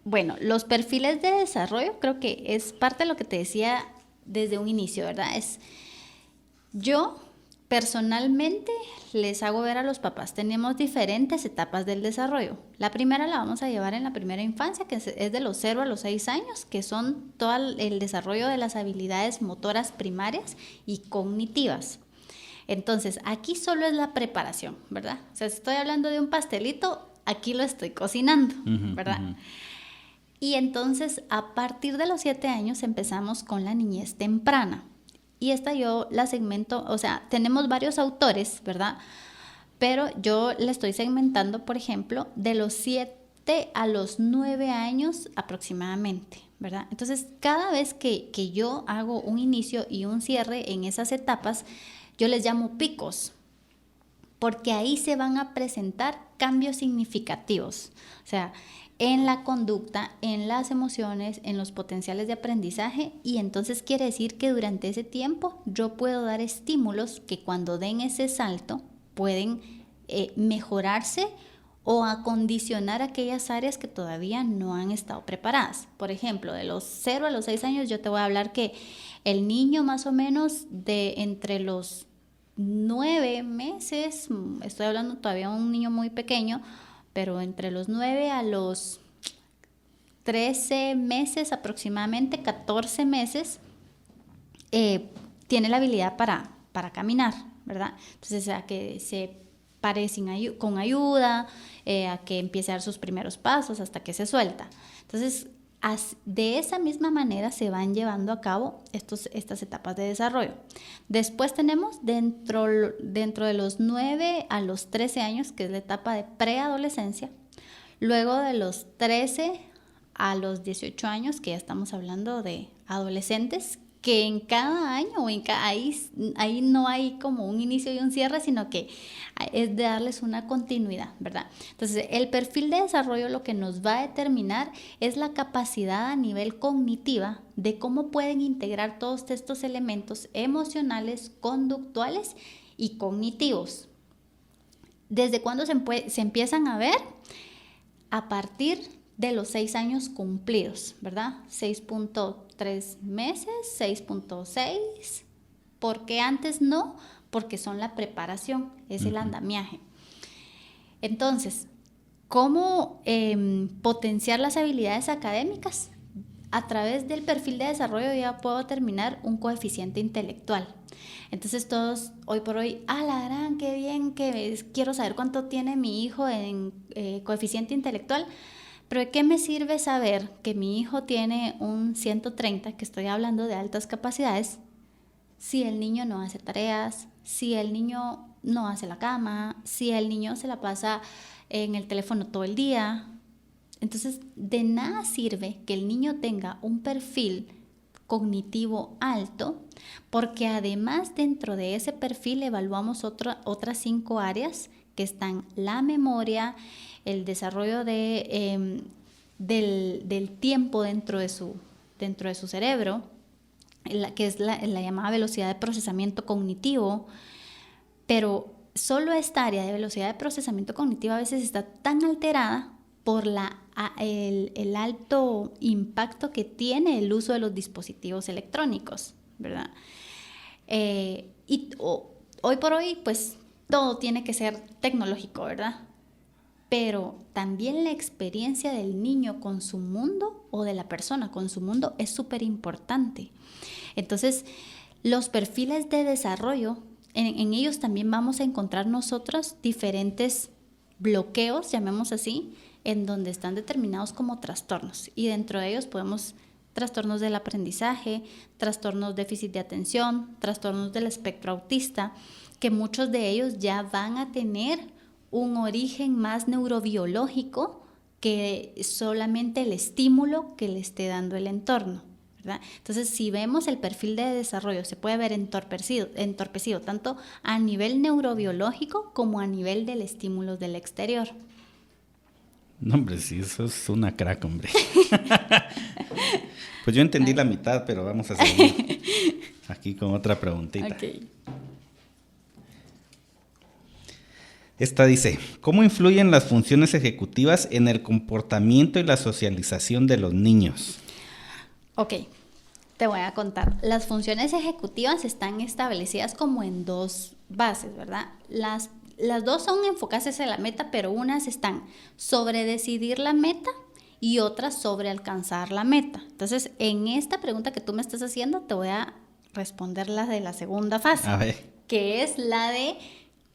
Bueno, los perfiles de desarrollo creo que es parte de lo que te decía desde un inicio, ¿verdad? Yo personalmente les hago ver a los papás, tenemos diferentes etapas del desarrollo. La primera la vamos a llevar en la primera infancia, que es de los 0 a los 6 años, que son todo el desarrollo de las habilidades motoras primarias y cognitivas. Entonces, aquí solo es la preparación, ¿verdad? O sea, si estoy hablando de un pastelito, aquí lo estoy cocinando, ¿verdad? Uh-huh. Y entonces, a partir de los 7 años empezamos con la niñez temprana. Y esta yo la segmento, o sea, tenemos varios autores, ¿verdad? Pero yo la estoy segmentando, por ejemplo, de los 7 a los 9 años aproximadamente, ¿verdad? Entonces, cada vez que yo hago un inicio y un cierre en esas etapas, yo les llamo picos, porque ahí se van a presentar cambios significativos, o sea, en la conducta, en las emociones, en los potenciales de aprendizaje, y entonces quiere decir que durante ese tiempo yo puedo dar estímulos que cuando den ese salto pueden mejorarse o acondicionar aquellas áreas que todavía no han estado preparadas. Por ejemplo, de los 0 a los 6 años yo te voy a hablar que el niño más o menos de entre los 9 meses, estoy hablando todavía de un niño muy pequeño, pero entre los 9 a los 13 meses aproximadamente, 14 meses, tiene la habilidad para caminar, ¿verdad? Entonces, a que se pare con ayuda, a que empiece a dar sus primeros pasos hasta que se suelta. Entonces, de esa misma manera se van llevando a cabo estas etapas de desarrollo. Después tenemos dentro de los 9 a los 13 años, que es la etapa de preadolescencia. Luego de los 13 a los 18 años, que ya estamos hablando de adolescentes, que en cada año o ahí no hay como un inicio y un cierre, sino que es de darles una continuidad, ¿verdad? Entonces, el perfil de desarrollo lo que nos va a determinar es la capacidad a nivel cognitiva de cómo pueden integrar todos estos elementos emocionales, conductuales y cognitivos. ¿Desde cuándo se empiezan a ver? A partir de los 6 años cumplidos, ¿verdad? 6.3 meses, 6.6. ¿Por qué antes no? Porque son la preparación, es el andamiaje. Entonces, ¿cómo potenciar las habilidades académicas? A través del perfil de desarrollo ya puedo determinar un coeficiente intelectual. Entonces todos hoy por hoy, la gran, qué bien, que quiero saber cuánto tiene mi hijo en coeficiente intelectual. Pero ¿de qué me sirve saber que mi hijo tiene un 130, que estoy hablando de altas capacidades, si el niño no hace tareas, si el niño no hace la cama, si el niño se la pasa en el teléfono todo el día? Entonces, de nada sirve que el niño tenga un perfil cognitivo alto, porque además dentro de ese perfil evaluamos otras 5 áreas que están la memoria, el desarrollo del tiempo dentro de su cerebro, que es la llamada velocidad de procesamiento cognitivo. Pero solo esta área de velocidad de procesamiento cognitivo a veces está tan alterada por el alto impacto que tiene el uso de los dispositivos electrónicos, ¿verdad? Hoy por hoy, pues todo tiene que ser tecnológico, ¿verdad? Pero también la experiencia del niño con su mundo o de la persona con su mundo es súper importante. Entonces, los perfiles de desarrollo, en ellos también vamos a encontrar nosotros diferentes bloqueos, llamemos así, en donde están determinados como trastornos. Y dentro de ellos podemos trastornos del aprendizaje, trastornos déficit de atención, trastornos del espectro autista, que muchos de ellos ya van a tener un origen más neurobiológico que solamente el estímulo que le esté dando el entorno, ¿verdad? Entonces, si vemos el perfil de desarrollo, se puede ver entorpecido tanto a nivel neurobiológico como a nivel del estímulo del exterior. No, hombre, sí, eso es una crack, hombre. Pues yo entendí la mitad, pero vamos a seguir aquí con otra preguntita. Okay. Esta dice, ¿cómo influyen las funciones ejecutivas en el comportamiento y la socialización de los niños? Ok, te voy a contar. Las funciones ejecutivas están establecidas como en dos bases, ¿verdad? Las dos son enfocadas hacia la meta, pero unas están sobre decidir la meta y otras sobre alcanzar la meta. Entonces, en esta pregunta que tú me estás haciendo, te voy a responder la de la segunda fase, A ver. que es la de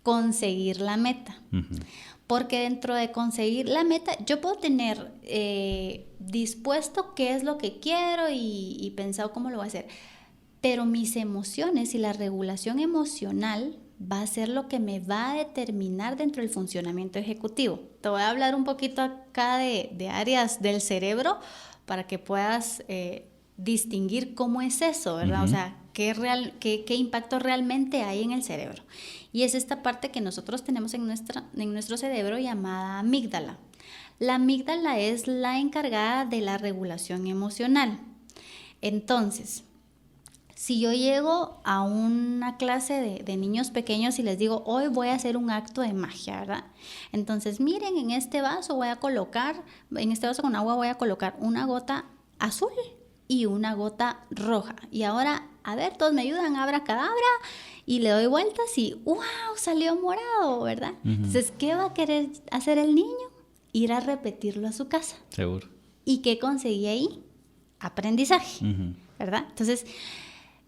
conseguir la meta. Uh-huh. Porque dentro de conseguir la meta, yo puedo tener dispuesto qué es lo que quiero y pensado cómo lo voy a hacer. Pero mis emociones y la regulación emocional va a ser lo que me va a determinar dentro del funcionamiento ejecutivo. Te voy a hablar un poquito acá de áreas del cerebro para que puedas distinguir cómo es eso, ¿verdad? Uh-huh. O sea, qué impacto realmente hay en el cerebro. Y es esta parte que nosotros tenemos en nuestro cerebro llamada amígdala. La amígdala es la encargada de la regulación emocional. Entonces, si yo llego a una clase de niños pequeños y les digo, hoy voy a hacer un acto de magia, ¿verdad? Entonces, miren, en este vaso con agua voy a colocar una gota azul y una gota roja. Y ahora, a ver, todos me ayudan, abracadabra, y le doy vueltas y ¡wow! Salió morado, ¿verdad? Uh-huh. Entonces, ¿qué va a querer hacer el niño? Ir a repetirlo a su casa. Seguro. ¿Y qué conseguí ahí? Aprendizaje, uh-huh. ¿Verdad?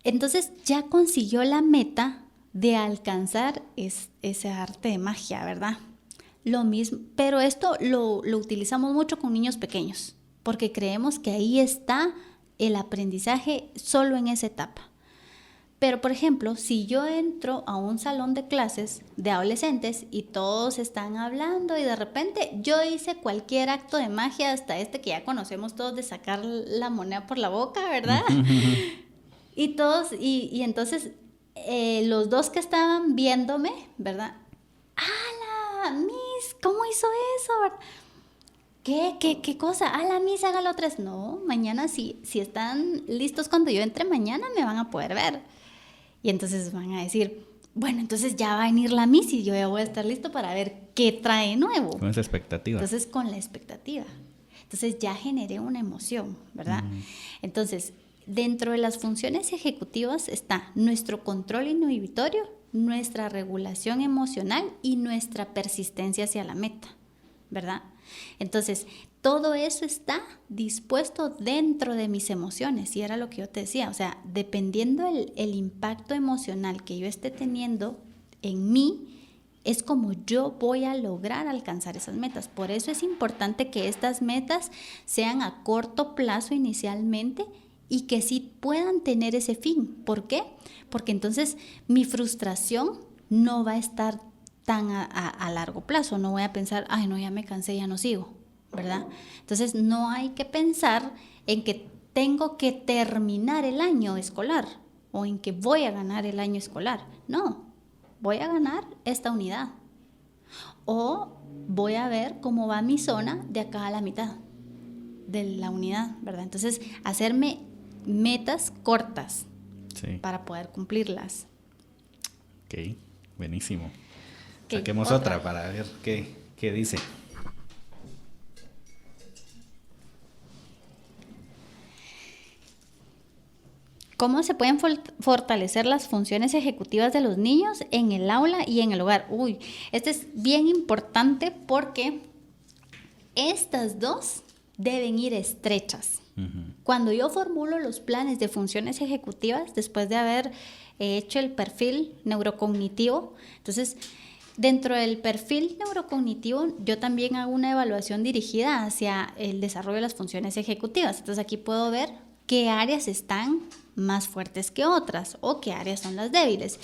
Entonces ya consiguió la meta de alcanzar ese arte de magia, ¿verdad? Lo mismo, pero esto lo utilizamos mucho con niños pequeños, porque creemos que ahí está el aprendizaje solo en esa etapa. Pero, por ejemplo, si yo entro a un salón de clases de adolescentes y todos están hablando y de repente yo hice cualquier acto de magia, hasta que ya conocemos todos de sacar la moneda por la boca, ¿verdad? Y todos, y entonces los dos que estaban viéndome, ¿verdad? ¡Hala, Miss! ¿Cómo hizo eso? ¿Qué cosa? ¡Hala, Miss, hágalo otra vez! No, mañana si están listos cuando yo entre mañana me van a poder ver. Y entonces van a decir, bueno, entonces ya va a venir la Miss y yo ya voy a estar listo para ver qué trae nuevo. Con esa expectativa. Entonces, con la expectativa. Entonces ya generé una emoción, ¿verdad? Entonces, dentro de las funciones ejecutivas está nuestro control inhibitorio, nuestra regulación emocional y nuestra persistencia hacia la meta, ¿verdad? Entonces, todo eso está dispuesto dentro de mis emociones, y era lo que yo te decía, o sea, dependiendo el impacto emocional que yo esté teniendo en mí, es como yo voy a lograr alcanzar esas metas. Por eso es importante que estas metas sean a corto plazo inicialmente y que sí puedan tener ese fin. ¿Por qué? Porque entonces mi frustración no va a estar tan a largo plazo. No voy a pensar, ay, no, ya me cansé, ya no sigo, ¿verdad? Entonces no hay que pensar en que tengo que terminar el año escolar o en que voy a ganar el año escolar. No, voy a ganar esta unidad. O voy a ver cómo va mi zona de acá a la mitad de la unidad, ¿verdad? Entonces, hacerme metas cortas para poder cumplirlas. Ok, buenísimo. Saquemos otra para ver qué dice. ¿Cómo se pueden fortalecer las funciones ejecutivas de los niños en el aula y en el hogar? Uy, este es bien importante porque estas dos deben ir estrechas. Cuando yo formulo los planes de funciones ejecutivas, después de haber hecho el perfil neurocognitivo, entonces dentro del perfil neurocognitivo yo también hago una evaluación dirigida hacia el desarrollo de las funciones ejecutivas. Entonces aquí puedo ver qué áreas están más fuertes que otras o qué áreas son las débiles.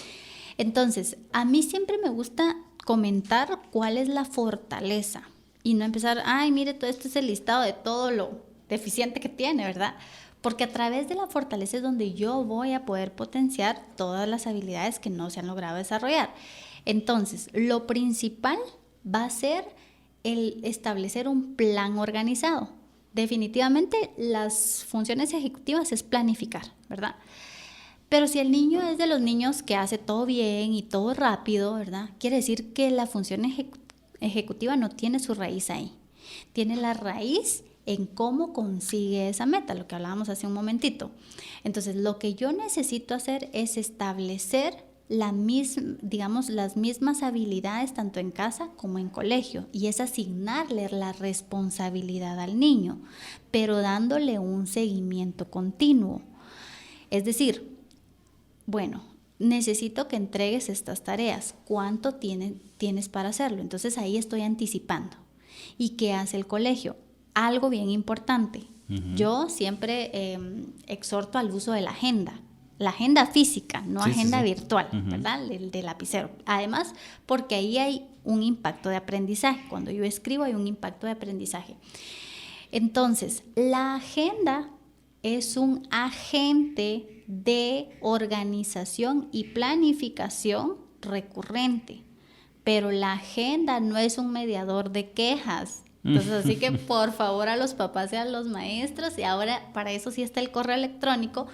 Entonces, a mí siempre me gusta comentar cuál es la fortaleza y no empezar, ay, mire, todo esto es el listado de todo lo deficiente que tiene, ¿verdad? Porque a través de la fortaleza es donde yo voy a poder potenciar todas las habilidades que no se han logrado desarrollar. Entonces, lo principal va a ser el establecer un plan organizado. Definitivamente las funciones ejecutivas es planificar, ¿verdad? Pero si el niño es de los niños que hace todo bien y todo rápido, ¿verdad? Quiere decir que la función ejecutiva no tiene su raíz ahí. Tiene la raíz en cómo consigue esa meta, lo que hablábamos hace un momentito. Entonces, lo que yo necesito hacer es establecer las mismas habilidades tanto en casa como en colegio, y es asignarle la responsabilidad al niño, pero dándole un seguimiento continuo. Es decir, bueno, necesito que entregues estas tareas, ¿cuánto tienes para hacerlo? Entonces ahí estoy anticipando. ¿Y qué hace el colegio? Algo bien importante. Yo siempre exhorto al uso de la agenda física, no agenda virtual, ¿verdad? El de lapicero. Además, porque ahí hay un impacto de aprendizaje. Cuando yo escribo hay un impacto de aprendizaje. Entonces, la agenda es un agente de organización y planificación recurrente, pero la agenda no es un mediador de quejas. Entonces, así que por favor a los papás y a los maestros, y ahora para eso sí está el correo electrónico,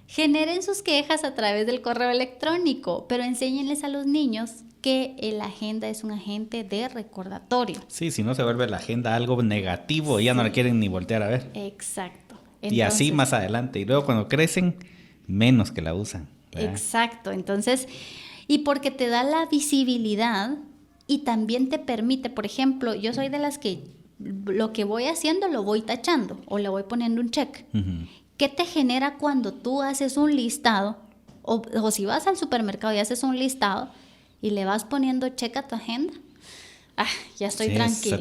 generen sus quejas a través del correo electrónico, pero enséñenles a los niños que la agenda es un agente de recordatorio. Sí, si no se vuelve la agenda algo negativo, ya no la quieren ni voltear a ver. Exacto. Entonces, y así más adelante. Y luego cuando crecen, menos que la usan, ¿verdad? Exacto. Entonces, y porque te da la visibilidad y también te permite, por ejemplo, yo soy de las que lo que voy haciendo lo voy tachando o le voy poniendo un check. ¿Qué te genera cuando tú haces un listado? O si vas al supermercado y haces un listado y le vas poniendo check a tu agenda, ya estoy tranquilo.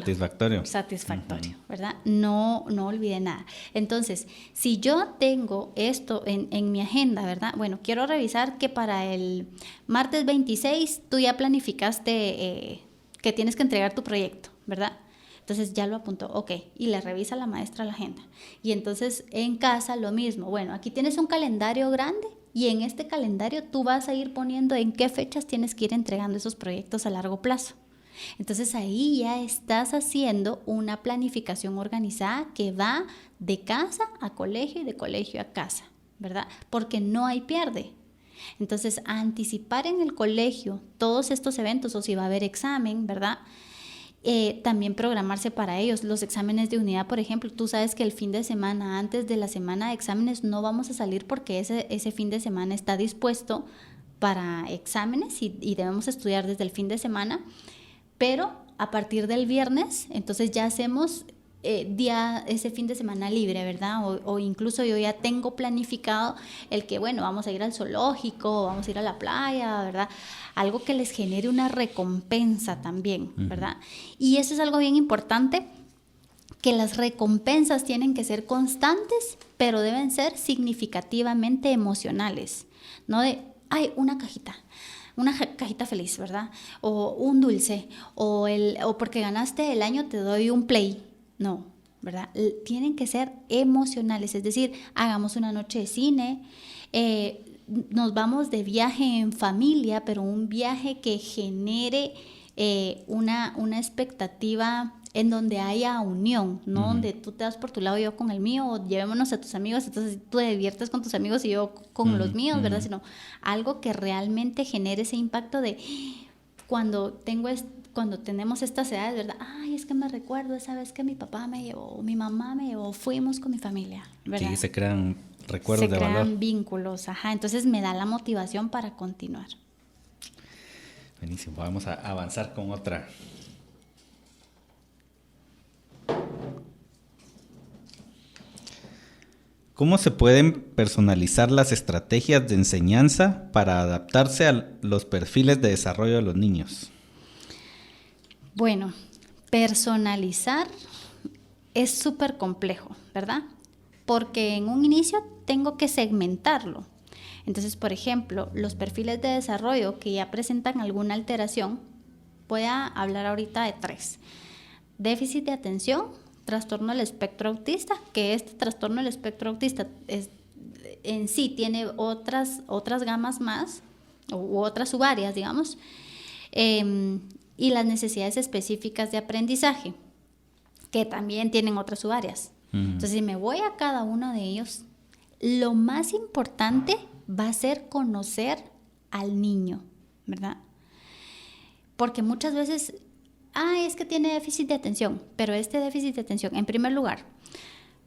Satisfactorio, ¿verdad? No olvide nada. Entonces, si yo tengo esto en mi agenda, ¿verdad? Bueno, quiero revisar que para el martes 26 tú ya planificaste que tienes que entregar tu proyecto, ¿verdad? Entonces ya lo apuntó, ok, y le revisa la maestra la agenda. Y entonces en casa lo mismo, bueno, aquí tienes un calendario grande y en este calendario tú vas a ir poniendo en qué fechas tienes que ir entregando esos proyectos a largo plazo. Entonces ahí ya estás haciendo una planificación organizada que va de casa a colegio y de colegio a casa, ¿verdad? Porque no hay pierde. Entonces, anticipar en el colegio todos estos eventos, o si va a haber examen, ¿verdad? También programarse para ellos. Los exámenes de unidad, por ejemplo, tú sabes que el fin de semana, antes de la semana de exámenes, no vamos a salir porque ese fin de semana está dispuesto para exámenes y debemos estudiar desde el fin de semana, pero a partir del viernes, entonces ya hacemos ese fin de semana libre, ¿verdad? O incluso yo ya tengo planificado el que, bueno, vamos a ir al zoológico, vamos a ir a la playa, ¿verdad? Algo que les genere una recompensa también, ¿verdad? Y eso es algo bien importante, que las recompensas tienen que ser constantes, pero deben ser significativamente emocionales, no de, una cajita feliz, ¿verdad? O un dulce, o porque ganaste el año te doy un play. No, ¿verdad? Tienen que ser emocionales, es decir, hagamos una noche de cine, nos vamos de viaje en familia, pero un viaje que genere una expectativa en donde haya unión, no donde tú te vas por tu lado y yo con el mío, o llevémonos a tus amigos, entonces tú te diviertes con tus amigos y yo con los míos, ¿verdad? Sino algo que realmente genere ese impacto de cuando tenemos estas edades, ¿verdad? Es que me recuerdo esa vez que mi papá me llevó, mi mamá me llevó, fuimos con mi familia, ¿verdad? Sí, se crean recuerdos de valor. Se crean vínculos, entonces me da la motivación para continuar. Buenísimo, vamos a avanzar con otra. ¿Cómo se pueden personalizar las estrategias de enseñanza para adaptarse a los perfiles de desarrollo de los niños? Bueno, personalizar es súper complejo, ¿verdad? Porque en un inicio tengo que segmentarlo. Entonces, por ejemplo, los perfiles de desarrollo que ya presentan alguna alteración, voy a hablar ahorita de 3. Déficit de atención, trastorno del espectro autista, que este trastorno del espectro autista en sí tiene otras gamas más, u otras subáreas, digamos, y las necesidades específicas de aprendizaje, que también tienen otras subáreas. Entonces, si me voy a cada uno de ellos, lo más importante va a ser conocer al niño, ¿verdad? Porque muchas veces, es que tiene déficit de atención, pero este déficit de atención, en primer lugar,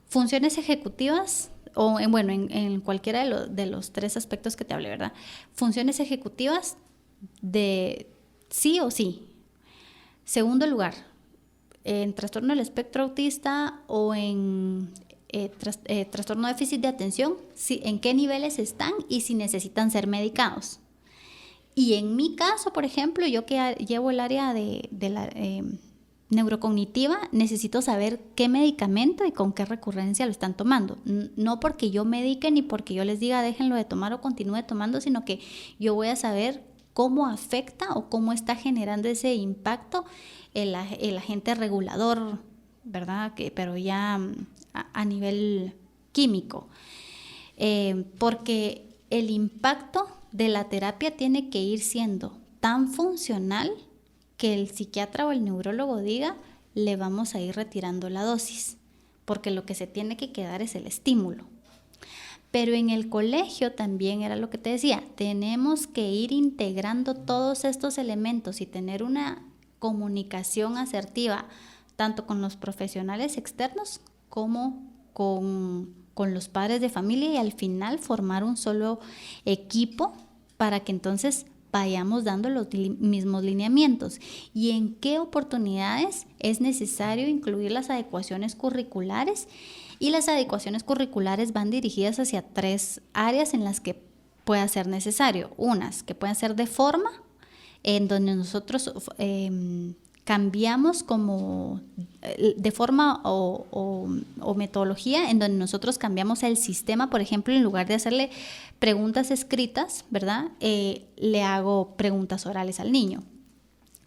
funciones ejecutivas, o en cualquiera de los 3 aspectos que te hablé, ¿verdad? Funciones ejecutivas de sí o sí. Segundo lugar, en trastorno del espectro autista o en trastorno de déficit de atención, en qué niveles están y si necesitan ser medicados. Y en mi caso, por ejemplo, yo que llevo el área de la neurocognitiva, necesito saber qué medicamento y con qué recurrencia lo están tomando. No porque yo medique ni porque yo les diga déjenlo de tomar o continúe tomando, sino que yo voy a saber cómo afecta o cómo está generando ese impacto el agente regulador, ¿verdad? Pero ya a nivel químico. Porque el impacto de la terapia tiene que ir siendo tan funcional que el psiquiatra o el neurólogo diga, le vamos a ir retirando la dosis, porque lo que se tiene que quedar es el estímulo. Pero en el colegio también era lo que te decía, tenemos que ir integrando todos estos elementos y tener una comunicación asertiva, tanto con los profesionales externos como con los padres de familia, y al final formar un solo equipo para que entonces vayamos dando los mismos lineamientos. Y en qué oportunidades es necesario incluir las adecuaciones curriculares. Y las adecuaciones curriculares van dirigidas hacia 3 áreas en las que pueda ser necesario. Unas que pueden ser de forma, en donde nosotros cambiamos como de forma o metodología, en donde nosotros cambiamos el sistema. Por ejemplo, en lugar de hacerle preguntas escritas, ¿verdad? Le hago preguntas orales al niño.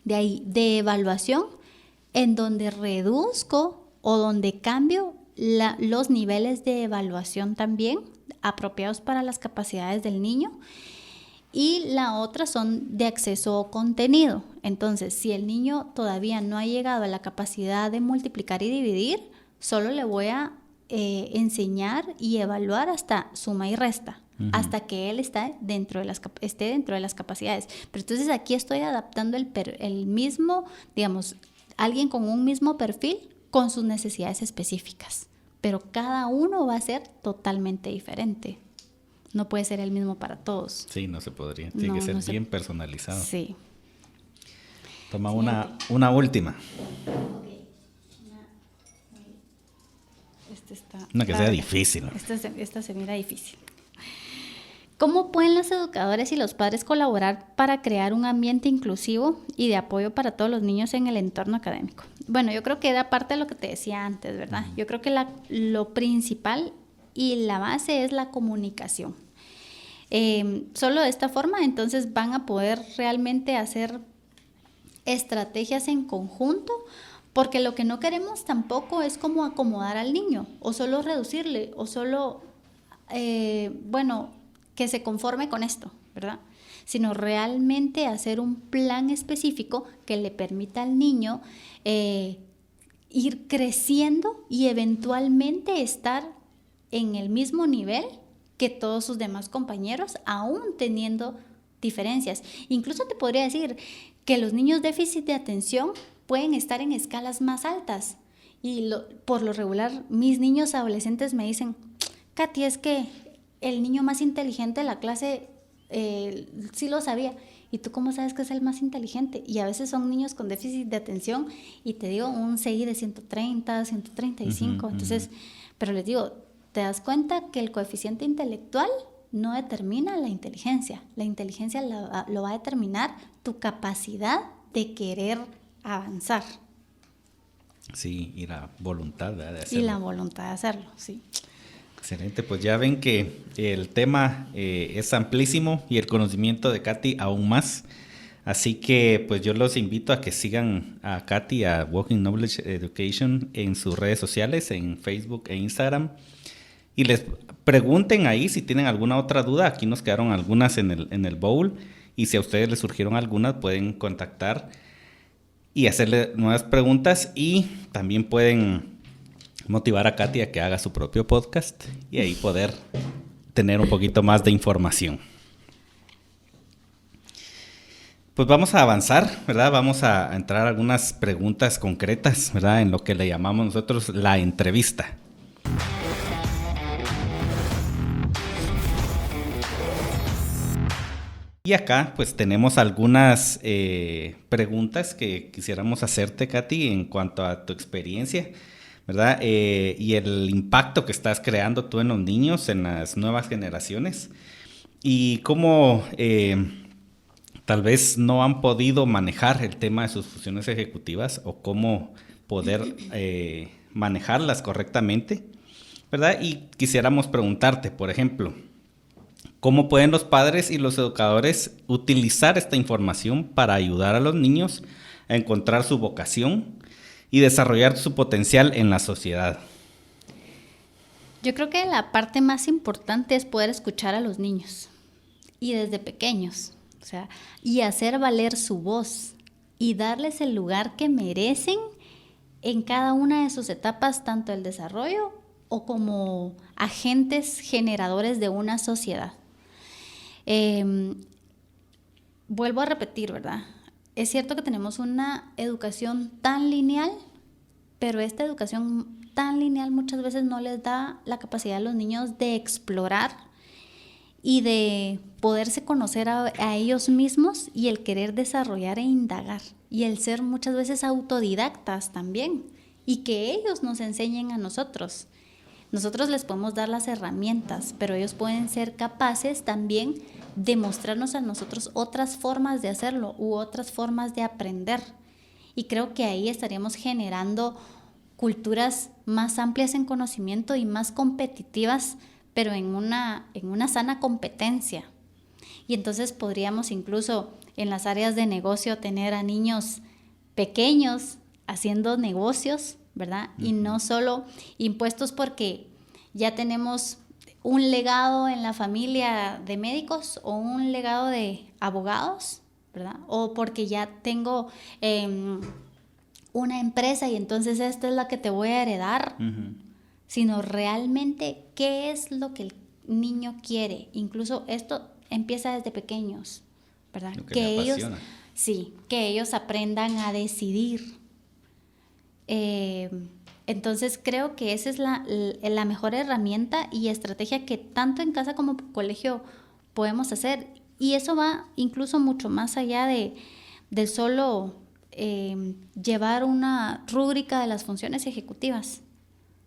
De ahí, de evaluación, en donde reduzco o donde cambio los niveles de evaluación también apropiados para las capacidades del niño. Y la otra son de acceso o contenido. Entonces, si el niño todavía no ha llegado a la capacidad de multiplicar y dividir, solo le voy a enseñar y evaluar hasta suma y resta, hasta que él esté dentro de las capacidades. Pero entonces aquí estoy adaptando el mismo, digamos, alguien con un mismo perfil con sus necesidades específicas. Pero cada uno va a ser totalmente diferente. No puede ser el mismo para todos. Sí, no se podría. Tiene que ser bien personalizado. Sí. Toma una última. Una que sea difícil. Esta se mira difícil. ¿Cómo pueden los educadores y los padres colaborar para crear un ambiente inclusivo y de apoyo para todos los niños en el entorno académico? Bueno, yo creo que era parte de lo que te decía antes, ¿verdad? Yo creo que lo principal y la base es la comunicación. Solo de esta forma, entonces, van a poder realmente hacer estrategias en conjunto, porque lo que no queremos tampoco es como acomodar al niño, o solo reducirle, o solo, que se conforme con esto, ¿verdad? Sino realmente hacer un plan específico que le permita al niño ir creciendo y eventualmente estar en el mismo nivel que todos sus demás compañeros, aún teniendo diferencias. Incluso te podría decir que los niños déficit de atención pueden estar en escalas más altas. Y por lo regular, mis niños adolescentes me dicen, Katy, es que el niño más inteligente de la clase sí lo sabía. ¿Y tú cómo sabes que es el más inteligente? Y a veces son niños con déficit de atención y te digo, un CI de 130, 135. Entonces, pero les digo, te das cuenta que el coeficiente intelectual no determina la inteligencia. La inteligencia lo va a determinar tu capacidad de querer avanzar. Sí, y la voluntad, ¿verdad?, de hacerlo. Y la voluntad de hacerlo, sí. Excelente, pues ya ven que el tema es amplísimo y el conocimiento de Katy aún más. Así que pues yo los invito a que sigan a Katy, a Walking Knowledge Education, en sus redes sociales, en Facebook e Instagram. Y les pregunten ahí si tienen alguna otra duda. Aquí nos quedaron algunas en el bowl. Y si a ustedes les surgieron algunas, pueden contactar y hacerle nuevas preguntas. Y también pueden motivar a Katy a que haga su propio podcast y ahí poder tener un poquito más de información. Pues vamos a avanzar, ¿verdad? Vamos a entrar a algunas preguntas concretas, ¿verdad? En lo que le llamamos nosotros la entrevista. Y acá pues tenemos algunas preguntas que quisiéramos hacerte, Katy, en cuanto a tu experiencia, ¿verdad? Y el impacto que estás creando tú en los niños, en las nuevas generaciones, y cómo tal vez no han podido manejar el tema de sus funciones ejecutivas o cómo poder manejarlas correctamente, ¿verdad? Y quisiéramos preguntarte, por ejemplo, ¿cómo pueden los padres y los educadores utilizar esta información para ayudar a los niños a encontrar su vocación y desarrollar su potencial en la sociedad? Yo creo que la parte más importante es poder escuchar a los niños y desde pequeños, o sea, y hacer valer su voz y darles el lugar que merecen en cada una de sus etapas, tanto el desarrollo o como agentes generadores de una sociedad. Vuelvo a repetir, ¿verdad? Es cierto que tenemos una educación tan lineal, pero esta educación tan lineal muchas veces no les da la capacidad a los niños de explorar y de poderse conocer a ellos mismos y el querer desarrollar e indagar y el ser muchas veces autodidactas también y que ellos nos enseñen a nosotros. Nosotros les podemos dar las herramientas, pero ellos pueden ser capaces también de mostrarnos a nosotros otras formas de hacerlo u otras formas de aprender. Y creo que ahí estaríamos generando culturas más amplias en conocimiento y más competitivas, pero en una sana competencia. Y entonces podríamos incluso en las áreas de negocio tener a niños pequeños haciendo negocios, ¿verdad? Uh-huh. Y no solo impuestos porque ya tenemos un legado en la familia de médicos o un legado de abogados, ¿verdad? O porque ya tengo una empresa y entonces esta es la que te voy a heredar, uh-huh. Sino realmente qué es lo que el niño quiere. Incluso esto empieza desde pequeños, ¿verdad? Lo que le apasiona. Sí, que ellos aprendan a decidir. Entonces creo que esa es la mejor herramienta y estrategia que tanto en casa como en colegio podemos hacer. Y eso va incluso mucho más allá de solo llevar una rúbrica de las funciones ejecutivas,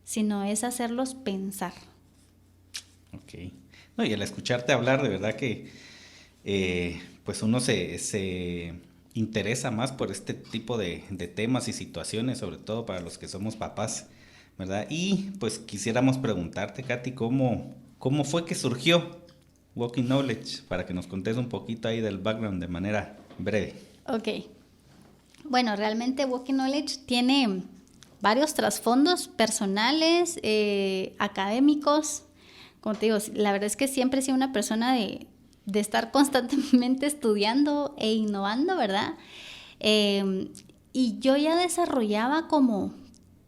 sino es hacerlos pensar. Ok. No, y al escucharte hablar, de verdad que pues uno se interesa más por este tipo de temas y situaciones, sobre todo para los que somos papás, ¿verdad? Y pues quisiéramos preguntarte, Katy, ¿cómo fue que surgió Walking Knowledge? Para que nos contes un poquito ahí del background de manera breve. Ok. Bueno, realmente Walking Knowledge tiene varios trasfondos personales, académicos. Como te digo, la verdad es que siempre he sido una persona de estar constantemente estudiando e innovando, ¿verdad? Y yo ya desarrollaba como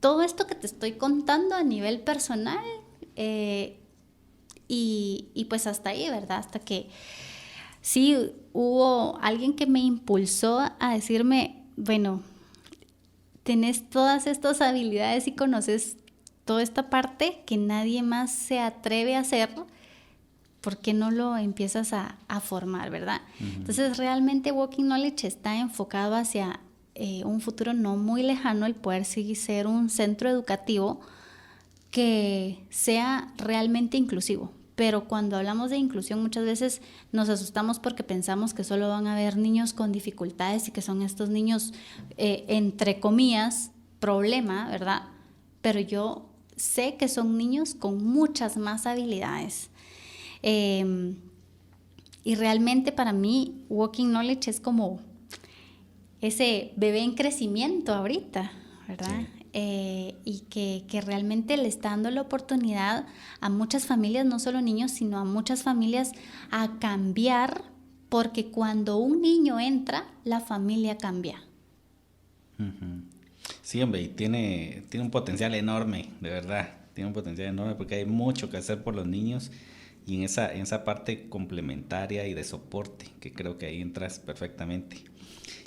todo esto que te estoy contando a nivel personal y pues hasta ahí, ¿verdad? Hasta que sí hubo alguien que me impulsó a decirme, bueno, tenés todas estas habilidades y conoces toda esta parte que nadie más se atreve a hacer. ¿por qué no lo empiezas a formar, verdad? Entonces, realmente Walking Knowledge está enfocado hacia un futuro no muy lejano, el poder seguir ser un centro educativo que sea realmente inclusivo. Pero cuando hablamos de inclusión muchas veces nos asustamos porque pensamos que solo van a haber niños con dificultades y que son estos niños, entre comillas, problema, ¿verdad? Pero yo sé que son niños con muchas más habilidades. Y realmente para mí Walking Knowledge es como ese bebé en crecimiento ahorita, ¿verdad? Sí. Y que realmente le está dando la oportunidad a muchas familias, no solo niños, sino a muchas familias a cambiar, porque cuando un niño entra, la familia cambia. Sí, hombre, y tiene un potencial enorme, de verdad, tiene un potencial enorme porque hay mucho que hacer por los niños y en esa parte complementaria y de soporte, que creo que ahí entras perfectamente.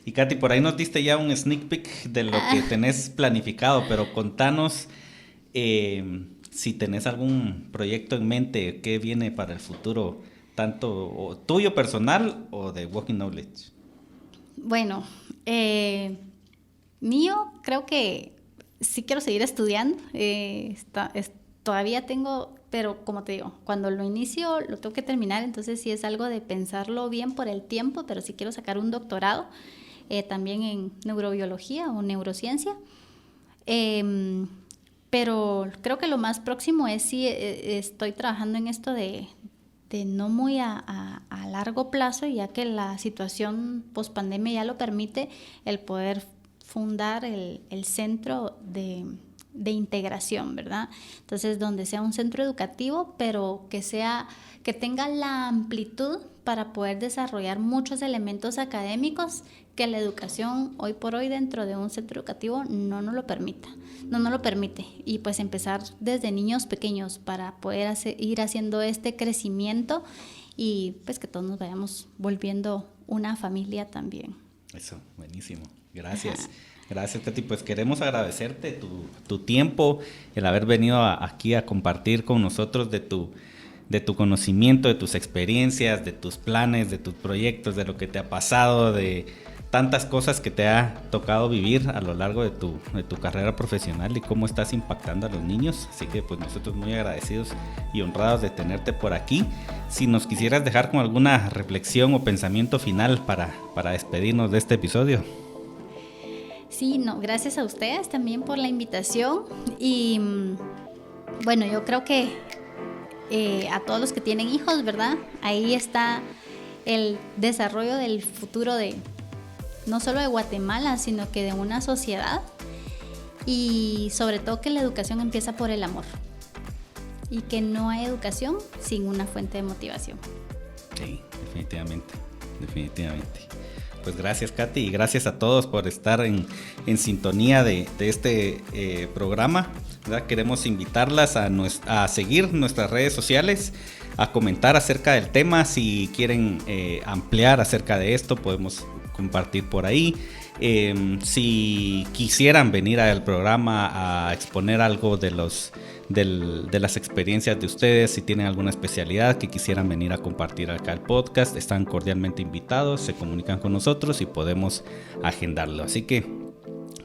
Y Katy, por ahí nos diste ya un sneak peek de lo que tenés planificado, pero contanos si tenés algún proyecto en mente, qué viene para el futuro, tanto tuyo personal o de Walking Knowledge. Bueno, mío, creo que sí quiero seguir estudiando, todavía tengo, pero como te digo, cuando lo inicio lo tengo que terminar, entonces sí es algo de pensarlo bien por el tiempo, pero sí quiero sacar un doctorado, también en neurobiología o neurociencia, pero creo que lo más próximo es sí, estoy trabajando en esto de no muy a largo plazo, ya que la situación post-pandemia ya lo permite, el poder fundar el centro de integración, ¿verdad? Entonces, donde sea un centro educativo, pero que tenga la amplitud para poder desarrollar muchos elementos académicos que la educación hoy por hoy dentro de un centro educativo no nos lo permite. Y pues empezar desde niños pequeños para poder ir haciendo este crecimiento y pues que todos nos vayamos volviendo una familia también. Eso, buenísimo. Gracias. Ajá. Gracias, Katy. Pues queremos agradecerte tu tiempo, el haber venido aquí a compartir con nosotros de tu conocimiento, de tus experiencias, de tus planes, de tus proyectos, de lo que te ha pasado, de tantas cosas que te ha tocado vivir a lo largo de tu carrera profesional y cómo estás impactando a los niños. Así que pues nosotros muy agradecidos y honrados de tenerte por aquí. Si nos quisieras dejar con alguna reflexión o pensamiento final para despedirnos de este episodio. Sí, no, gracias a ustedes también por la invitación y bueno, yo creo que a todos los que tienen hijos, ¿verdad? Ahí está el desarrollo del futuro de no solo de Guatemala, sino que de una sociedad y sobre todo que la educación empieza por el amor y que no hay educación sin una fuente de motivación. Sí, definitivamente. Pues gracias, Katy, y gracias a todos por estar en sintonía de este programa, ¿verdad? Queremos invitarlas a seguir nuestras redes sociales, a comentar acerca del tema. Si quieren ampliar acerca de esto, podemos compartir por ahí. Si quisieran venir al programa a exponer algo de las experiencias de ustedes, si tienen alguna especialidad que quisieran venir a compartir acá el podcast, están cordialmente invitados, se comunican con nosotros y podemos agendarlo. Así que,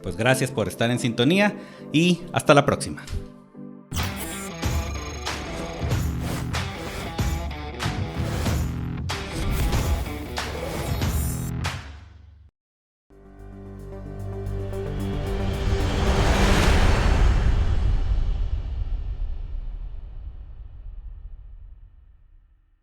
pues gracias por estar en sintonía y hasta la próxima.